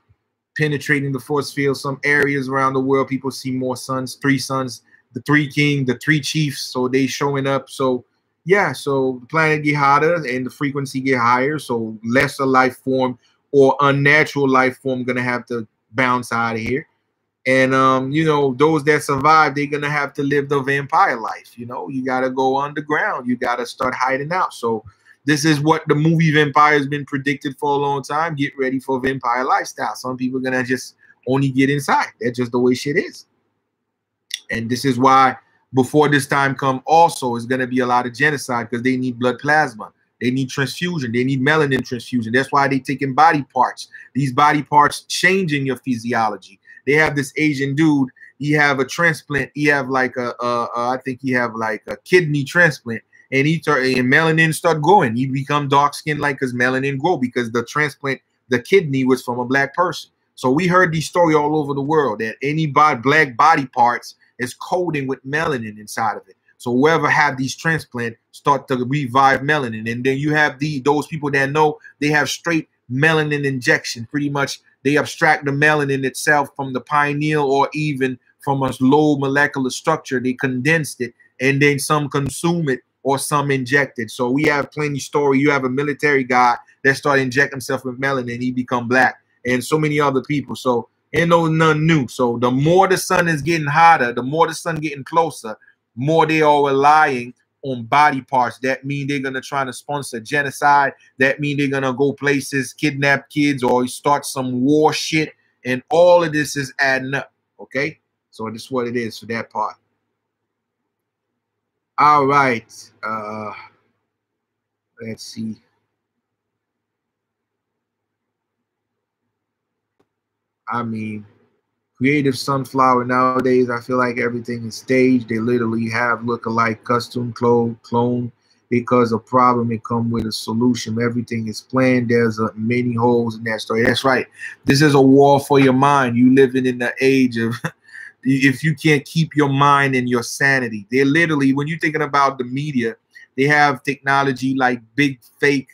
penetrating the force field. Some areas around the world, people see more suns. 3 suns, the 3 king, the 3 chiefs. So they showing up. So yeah, so the planet get hotter and the frequency get higher. So lesser life form or unnatural life form gonna have to bounce out of here. And you know, those that survive, they're gonna have to live the vampire life. You know, you gotta go underground. You gotta start hiding out. So this is what the movie Vampire has been predicted for a long time. Get ready for vampire lifestyle. Some people are gonna just only get inside. That's just the way shit is. And this is why before this time come also is going to be a lot of genocide, because they need blood plasma. They need transfusion. They need melanin transfusion. That's why they taking body parts. These body parts changing your physiology. They have this Asian dude. He have a transplant. He have like I think he have like a kidney transplant. And and melanin start growing. He become dark skinned like his melanin grow because the transplant, the kidney was from a black person. So we heard these stories all over the world that any black body parts is coding with melanin inside of it. So whoever have these transplants start to revive melanin. And then you have those people that know they have straight melanin injection. Pretty much they abstract the melanin itself from the pineal or even from a low molecular structure. They condensed it and then some consume it or some inject it. So we have plenty story. You have a military guy that started injecting himself with melanin. He become black, and so many other people. So ain't none new. So the more the sun is getting hotter, the more the sun getting closer, more they are relying on body parts. That mean they're gonna try to sponsor genocide. That mean they're gonna go places, kidnap kids, or start some war shit. And all of this is adding up. Okay, so this is what it is for that part. All right. Let's see. I mean, creative sunflower nowadays, I feel like everything is staged. They literally have look-alike custom clone because a problem it come with a solution. Everything is planned. There's many holes in that story. That's right. This is a war for your mind. You living in the age of if you can't keep your mind and your sanity. They're literally, when you're thinking about the media, they have technology like deep fake,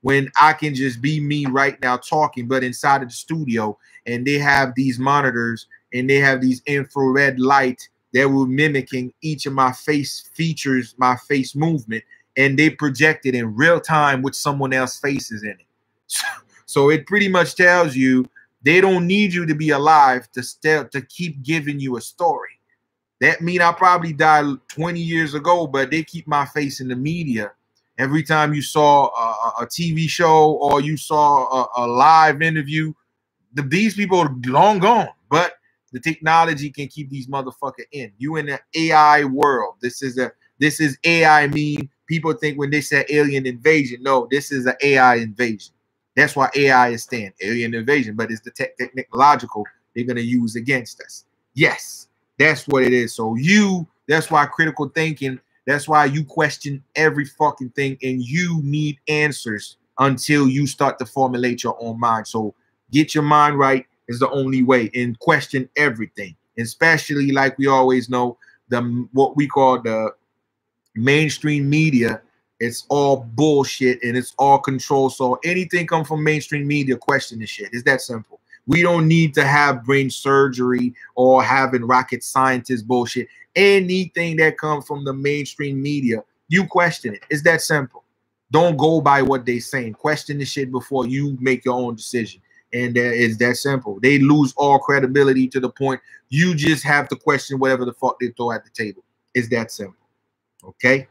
when I can just be me right now talking, but inside of the studio, and they have these monitors and they have these infrared light that will mimicking each of my face features, my face movement, and they project it in real time with someone else's faces in it. So it pretty much tells you they don't need you to be alive to keep giving you a story. That mean I probably died 20 years ago, but they keep my face in the media. Every time you saw a TV show or you saw a live interview, these people are long gone. But the technology can keep these motherfuckers in. You in the AI world. This is AI mean. People think when they say alien invasion, no, this is an AI invasion. That's why AI is staying alien invasion, but it's the technological they're gonna use against us. Yes, that's what it is. So that's why critical thinking, that's why you question every fucking thing and you need answers until you start to formulate your own mind. So get your mind right is the only way, and question everything, especially like we always know, what we call the mainstream media. It's all bullshit and it's all control. So anything come from mainstream media, question the shit. It's that simple. We don't need to have brain surgery or having rocket scientist bullshit. Anything that comes from the mainstream media, you question it. It's that simple. Don't go by what they're saying. Question the shit before you make your own decision. And it's that simple. They lose all credibility to the point you just have to question whatever the fuck they throw at the table. It's that simple. Okay?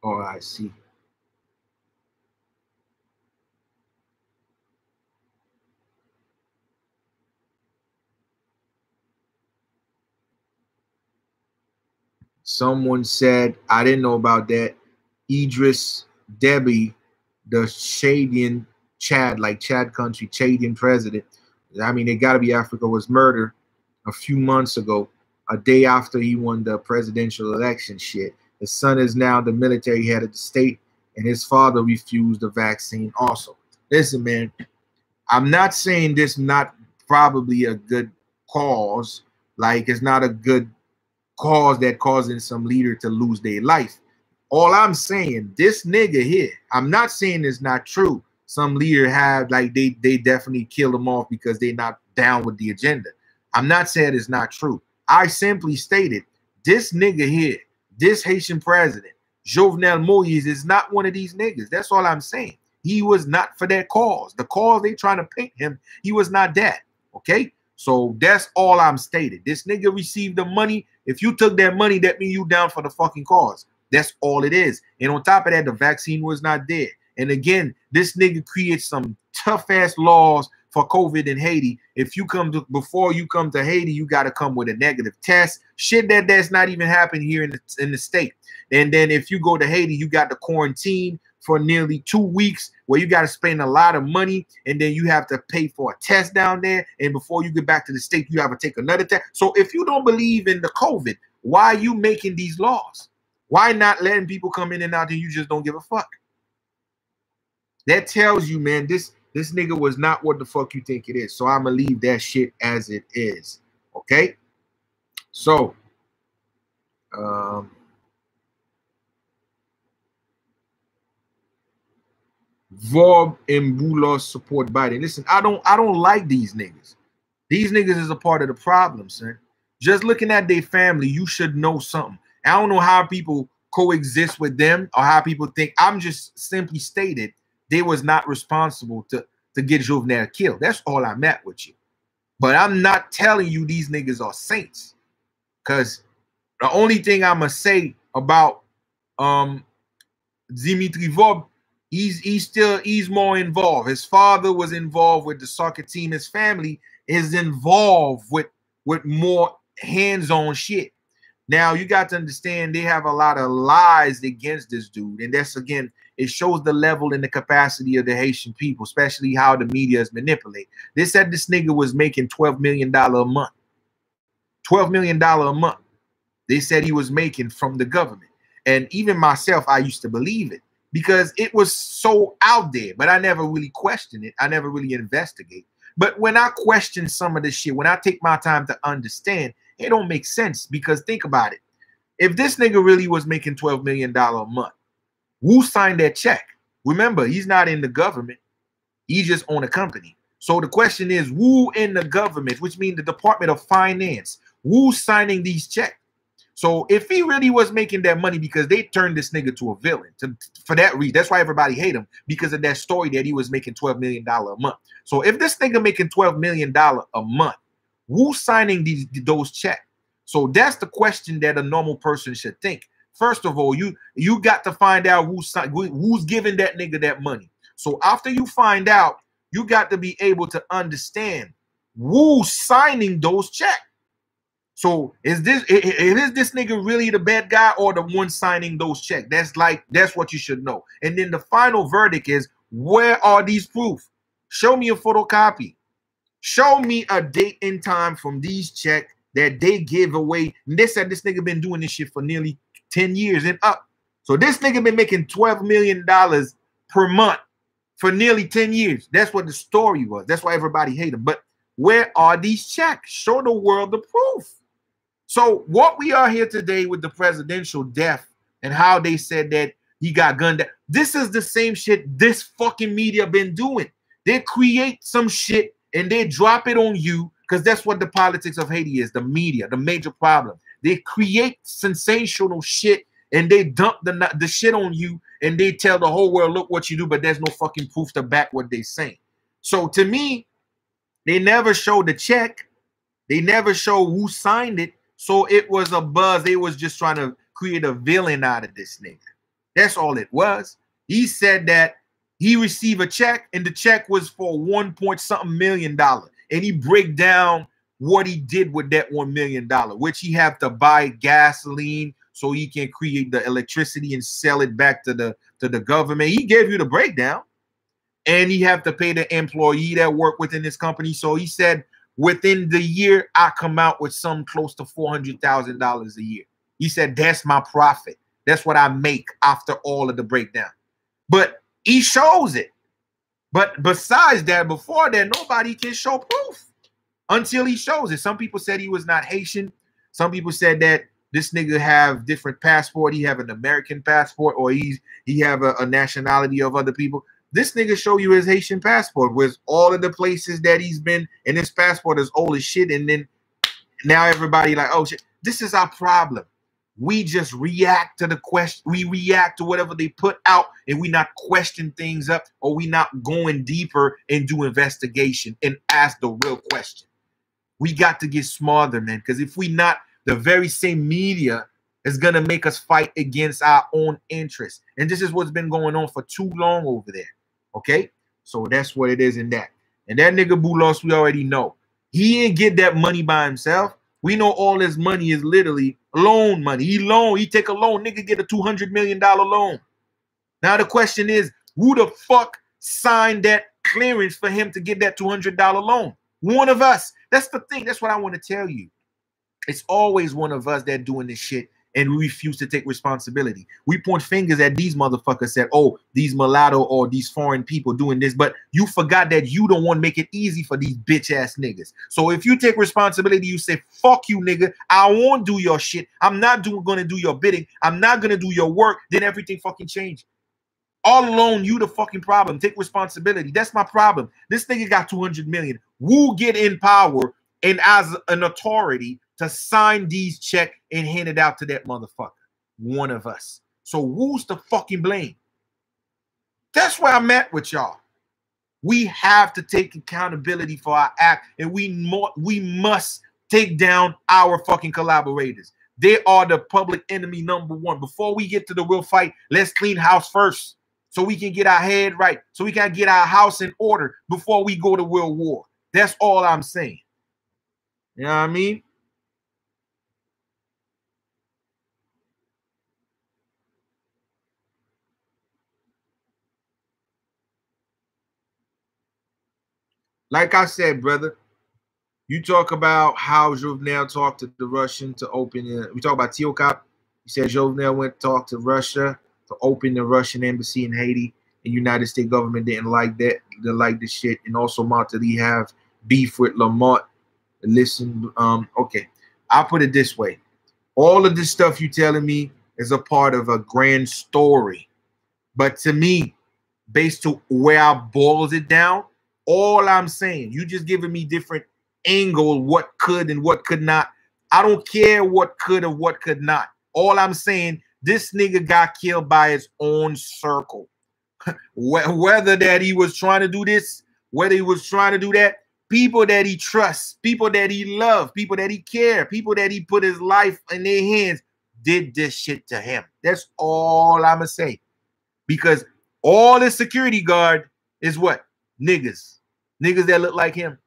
Oh, I see. Someone said, I didn't know about that. Idris Deby, the Chadian Chad, like Chad country, Chadian president. I mean, it got to be Africa, was murdered a few months ago, a day after he won the presidential election. Shit. His son is now the military head of the state, and his father refused the vaccine also. Listen, man, I'm not saying this not probably a good cause. Like, it's not a good cause that causing some leader to lose their life. All I'm saying, this nigga here, I'm not saying it's not true. Some leader have, like, they definitely kill them off because they're not down with the agenda. I'm not saying it's not true. I simply stated this nigga here, this Haitian president, Jovenel Moïse, is not one of these niggas. That's all I'm saying. He was not for that cause. The cause they trying to paint him, he was not that. Okay? So that's all I'm stated. This nigga received the money. If you took that money, that means you down for the fucking cause. That's all it is. And on top of that, the vaccine was not there. And again, this nigga creates some tough ass laws for COVID in Haiti. If you come to, before you come to Haiti, you got to come with a negative test. Shit that's not even happening here in the state. And then if you go to Haiti, you got to quarantine for nearly 2 weeks, where you got to spend a lot of money, and then you have to pay for a test down there. And before you get back to the state, you have to take another test. So if you don't believe in the COVID, why are you making these laws? Why not letting people come in and out and you just don't give a fuck? That tells you, man, this nigga was not what the fuck you think it is. So I'm going to leave that shit as it is. Okay? So, Vob and Boulos support Biden. Listen, I don't like these niggas. These niggas is a part of the problem, sir. Just looking at their family, you should know something. I don't know how people coexist with them or how people think. I'm just simply stated they was not responsible to get Jovenel killed. That's all I'm at with you. But I'm not telling you these niggas are saints. Because the only thing I'm going to say about Dimitri Vob, he's more involved. His father was involved with the soccer team. His family is involved with more hands-on shit. Now, you got to understand they have a lot of lies against this dude. And that's, again, it shows the level and the capacity of the Haitian people, especially how the media is manipulated. They said this nigga was making $12 million a month. $12 million a month. They said he was making from the government. And even myself, I used to believe it because it was so out there. But I never really questioned it. I never really investigate. But when I question some of this shit, when I take my time to understand, it don't make sense, because think about it. If this nigga really was making $12 million a month, who signed that check? Remember, he's not in the government. He just owned a company. So the question is, who in the government, which means the Department of Finance, who's signing these checks? So if he really was making that money, because they turned this nigga to a villain, for that reason, that's why everybody hate him, because of that story that he was making $12 million a month. So if this nigga making $12 million a month, who's signing those checks? So that's the question that a normal person should think. First of all, you got to find out who's giving that nigga that money. So after you find out, you got to be able to understand who's signing those checks. So is this nigga really the bad guy or the one signing those checks? That's what you should know. And then the final verdict is, where are these proof? Show me a photocopy. Show me a date and time from these checks that they give away. And they said this nigga been doing this shit for nearly 10 years and up. So this nigga been making $12 million per month for nearly 10 years. That's what the story was. That's why everybody hated him. But where are these checks? Show the world the proof. So what we are here today with the presidential death and how they said that he got gunned down. This is the same shit this fucking media been doing. They create some shit and they drop it on you because that's what the politics of Haiti is, the media, the major problem. They create sensational shit and they dump the shit on you and they tell the whole world, look what you do, but there's no fucking proof to back what they saying. So to me, they never show the check. They never show who signed it. So it was a buzz. They was just trying to create a villain out of this nigga. That's all it was. He said that he received a check and the check was for $1.something million. And he break down what he did with that $1 million, which he have to buy gasoline so he can create the electricity and sell it back to the government. He gave you the breakdown. And he have to pay the employee that work within this company. So he said, within the year, I come out with some close to $400,000 a year. He said, that's my profit. That's what I make after all of the breakdown. But he shows it. But besides that, before that, nobody can show proof until he shows it. Some people said he was not Haitian. Some people said that this nigga have different passport. He have an American passport, or he have a nationality of other people. This nigga show you his Haitian passport with all of the places that he's been, and his passport is old as shit. And then now everybody like, oh shit, this is our problem. We just react to the question. We react to whatever they put out, and we not question things up, or we not going deeper and do investigation and ask the real question. We got to get smarter, man, because if we not, the very same media is going to make us fight against our own interests. And this is what's been going on for too long over there. Okay, so that's what it is in that. And that nigga Boulos, we already know. He didn't get that money by himself. We know all his money is literally loan money. He take a loan. Nigga get a $200 million loan. Now the question is, who the fuck signed that clearance for him to get that $200 loan? One of us. That's the thing. That's what I want to tell you. It's always one of us that doing this shit, and we refuse to take responsibility. We point fingers at these motherfuckers, said, oh, these mulatto or these foreign people doing this, but you forgot that you don't want to make it easy for these bitch ass niggas. So if you take responsibility, you say, fuck you, nigga, I won't do your shit. I'm not gonna do your bidding. I'm not gonna do your work. Then everything fucking changes. All alone, you the fucking problem. Take responsibility. That's my problem. This nigga got 200 million. Who get in power and as an authority to sign these checks and hand it out to that motherfucker? One of us. So who's the fucking blame? That's where I'm at with y'all. We have to take accountability for our act, and we must take down our fucking collaborators. They are the public enemy number one. Before we get to the real fight, let's clean house first so we can get our head right, so we can get our house in order before we go to real war. That's all I'm saying. You know what I mean? Like I said, brother, you talk about how Jovenel talked to the Russian to open it. We talk about Teocop. You said Jovenel went to talk to Russia to open the Russian embassy in Haiti. The United States government didn't like that. They like the shit. And also Montelly have beef with Lamont. Listen, okay. I'll put it this way. All of this stuff you telling me is a part of a grand story. But to me, based to where I boils it down, all I'm saying, you just giving me different angle, what could and what could not. I don't care what could or what could not. All I'm saying, this nigga got killed by his own circle. Whether that he was trying to do this, whether he was trying to do that, people that he trusts, people that he loves, people that he cares, people that he put his life in their hands did this shit to him. That's all I'm going to say. Because all the security guard is what? Niggas. Niggas that look like him.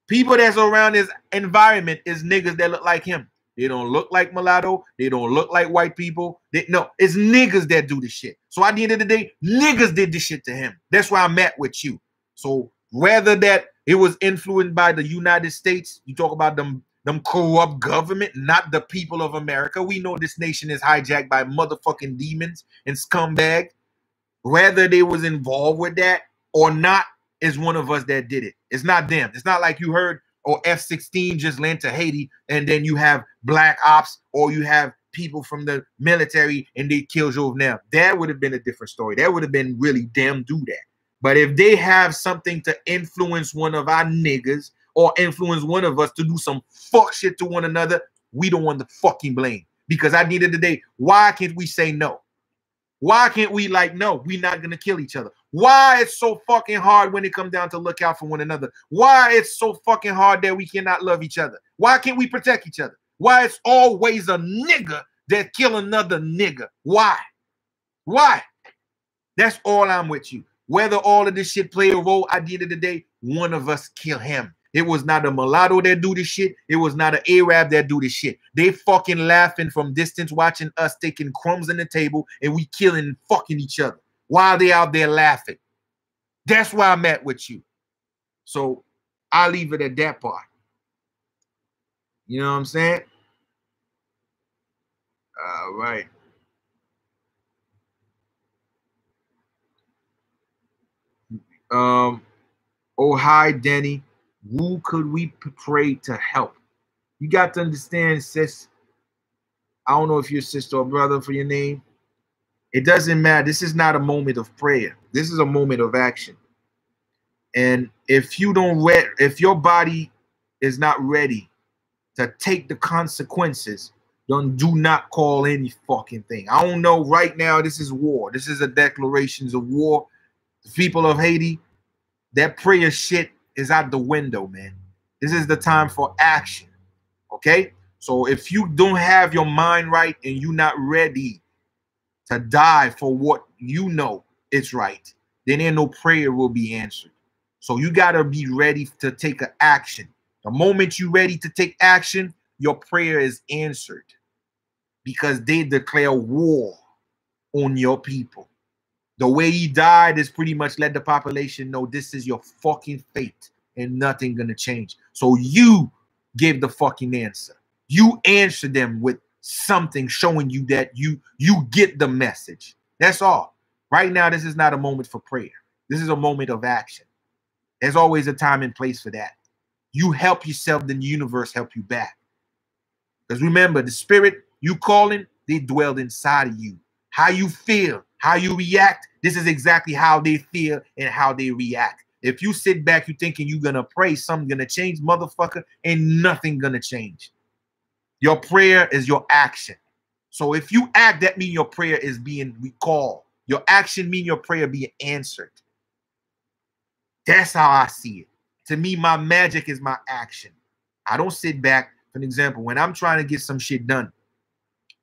People that's around his environment is niggas that look like him. They don't look like mulatto. They don't look like white people. No, it's niggas that do this shit. So at the end of the day, niggas did this shit to him. That's why I'm at with you. So whether that it was influenced by the United States, you talk about them corrupt government, not the people of America. We know this nation is hijacked by motherfucking demons and scumbag. Whether they was involved with that or not is one of us that did it. It's not them. It's not like you heard, or F-16 just landed to Haiti, and then you have black ops, or you have people from the military and they kill Jovenel. That would have been a different story. That would have been really them do that. But if they have something to influence one of our niggas or influence one of us to do some fuck shit to one another, we don't want the fucking blame. Because at the end of the day, why can't we say no? Why can't we like, no, we're not going to kill each other? Why it's so fucking hard when it comes down to look out for one another? Why it's so fucking hard that we cannot love each other? Why can't we protect each other? Why it's always a nigga that kill another nigga? Why? Why? That's all I'm with you. Whether all of this shit play a role, at the end of the day, one of us kill him. It was not a mulatto that do this shit. It was not an Arab that do this shit. They fucking laughing from distance, watching us taking crumbs on the table and we killing and fucking each other while they out there laughing. That's why I'm at with you. So I'll leave it at that part. You know what I'm saying? All right. Oh, hi, Denny. Who could we pray to help? You got to understand, sis. I don't know if you're sister or brother for your name. It doesn't matter. This is not a moment of prayer. This is a moment of action. And if you don't if your body is not ready to take the consequences, then do not call any fucking thing. I don't know. Right now, this is war. This is a declarations of war. The people of Haiti, that prayer shit is out the window, man. This is the time for action. Okay? So if you don't have your mind right and you're not ready to die for what you know is right, then ain't no prayer will be answered. So you got to be ready to take an action. The moment you're ready to take action, your prayer is answered because they declare war on your people. The way he died is pretty much let the population know this is your fucking fate and nothing gonna change. So you give the fucking answer. You answer them with something showing you that you get the message. That's all. Right now, this is not a moment for prayer. This is a moment of action. There's always a time and place for that. You help yourself, then the universe help you back. Because remember, the spirit you calling, they dwell inside of you. How you feel, how you react, this is exactly how they feel and how they react. If you sit back, you thinking you're going to pray, something going to change, motherfucker, ain't nothing going to change. Your prayer is your action. So if you act, that means your prayer is being recalled. Your action means your prayer being answered. That's how I see it. To me, my magic is my action. I don't sit back. For an example, when I'm trying to get some shit done,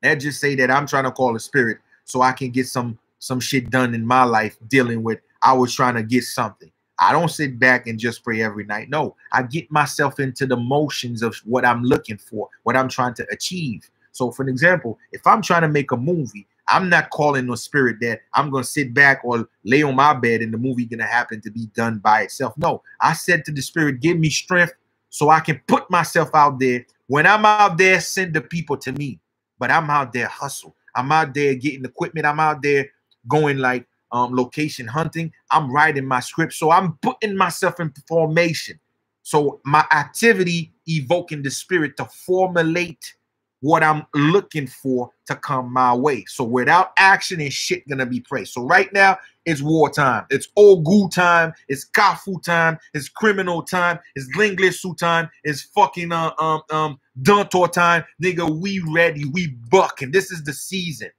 let's just say that I'm trying to call a spirit so I can get some shit done in my life dealing with, I was trying to get something. I don't sit back and just pray every night. No, I get myself into the motions of what I'm looking for, what I'm trying to achieve. So for an example, if I'm trying to make a movie, I'm not calling no spirit that I'm going to sit back or lay on my bed and the movie going to happen to be done by itself. No, I said to the spirit, give me strength so I can put myself out there. When I'm out there, send the people to me. But I'm out there hustle. I'm out there getting equipment. I'm out there going like location hunting. I'm writing my script. So I'm putting myself in formation. So my activity evoking the spirit to formulate what I'm looking for to come my way. So without action, and shit gonna be praised. So right now, it's wartime. It's Ogu time. It's Kafu time. It's criminal time. It's Linglesu time. It's fucking Duntor time. Nigga, we ready. We bucking. This is the season.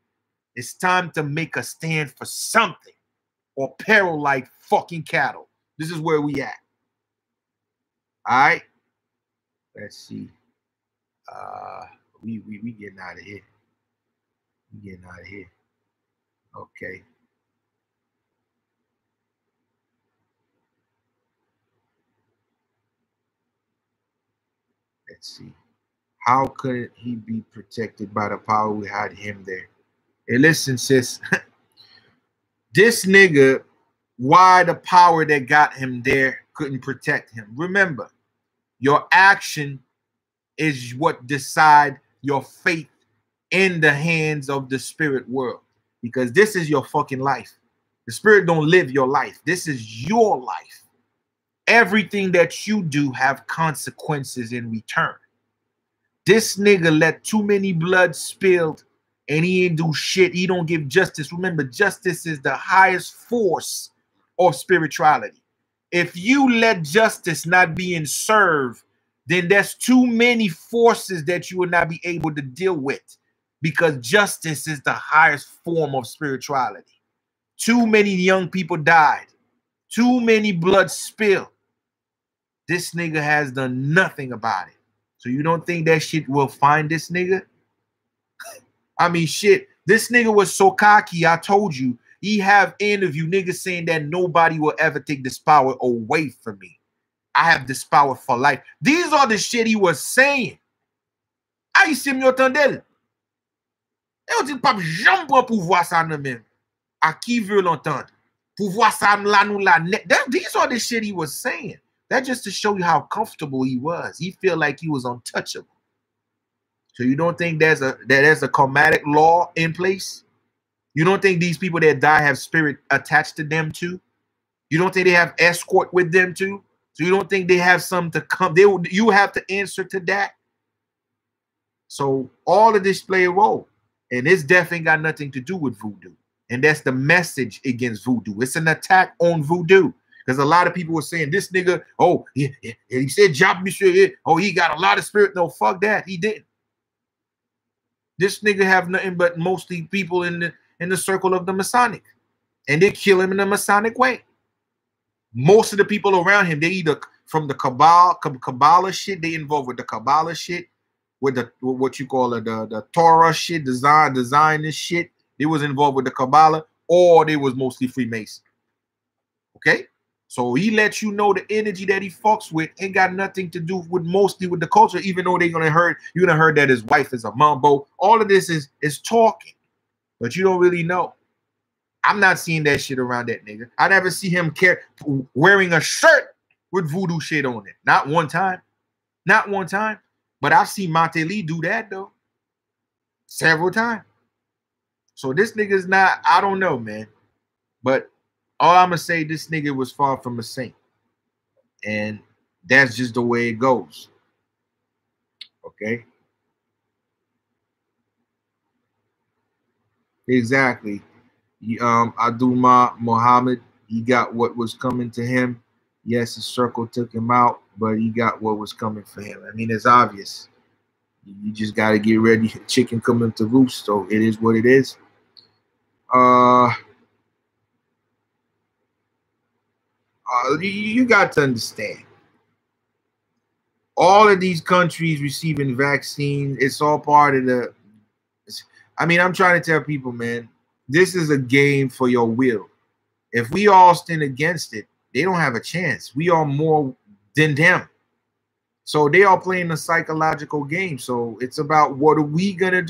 It's time to make a stand for something or peril like fucking cattle. This is where we at. All right. Let's see. We getting out of here. We getting out of here. Okay. Let's see. How could he be protected by the power we had him there? Hey, listen, sis. This nigga, why the power that got him there couldn't protect him? Remember, your action is what decide your fate in the hands of the spirit world, because this is your fucking life. The spirit don't live your life. This is your life. Everything that you do have consequences in return. This nigga let too many blood spilled and he ain't do shit. He don't give justice. Remember, justice is the highest force of spirituality. If you let justice not being served, then there's too many forces that you will not be able to deal with, because justice is the highest form of spirituality. Too many young people died. Too many blood spilled. This nigga has done nothing about it. So you don't think that shit will find this nigga? I mean, shit. This nigga was so cocky, I told you. He have interview niggas saying that nobody will ever take this power away from me. I have this power for life. These are the shit he was saying. Haïtien m'y entendel. Et on dit pas jamais prendre pouvoir ça non même. À qui veut l'entendre? Pouvoir ça là nous la net. These are the shit he was saying. That just to show you how comfortable he was. He felt like he was untouchable. So you don't think there's a karmatic law in place? You don't think these people that die have spirit attached to them too? You don't think they have escort with them too? So you don't think they have something to come? You have to answer to that. So all of this play a role. And this death ain't got nothing to do with voodoo. And that's the message against voodoo. It's an attack on voodoo. Because a lot of people were saying, this nigga, oh, he said, Job, monsieur, oh, he got a lot of spirit. No, fuck that. He didn't. This nigga have nothing but mostly people in the circle of the Masonic. And they kill him in a Masonic way. Most of the people around him, they either from the Kabbalah shit, they involved with the Kabbalah shit, with the what you call it, the Torah shit, design this shit. They was involved with the Kabbalah, or they was mostly Freemason. Okay? So he lets you know the energy that he fucks with ain't got nothing to do with mostly with the culture, even though you're gonna heard that his wife is a mambo. All of this is talking, but you don't really know. I'm not seeing that shit around that nigga. I never see him wearing a shirt with voodoo shit on it. Not one time. Not one time. But I've seen Monte Lee do that though. Several times. So this nigga's not, I don't know, man. But all I'm going to say, this nigga was far from a saint. And that's just the way it goes. Okay? Exactly. Aduma Muhammad, he got what was coming to him. Yes, his circle took him out, but he got what was coming for him. I mean, it's obvious. You just got to get ready. Chicken coming to roost, so it is what it is. You got to understand. All of these countries receiving vaccines, it's all part of the... I mean, I'm trying to tell people, man, this is a game for your will. If we all stand against it, they don't have a chance. We are more than them. So they are playing a psychological game. So it's about what are we going to do?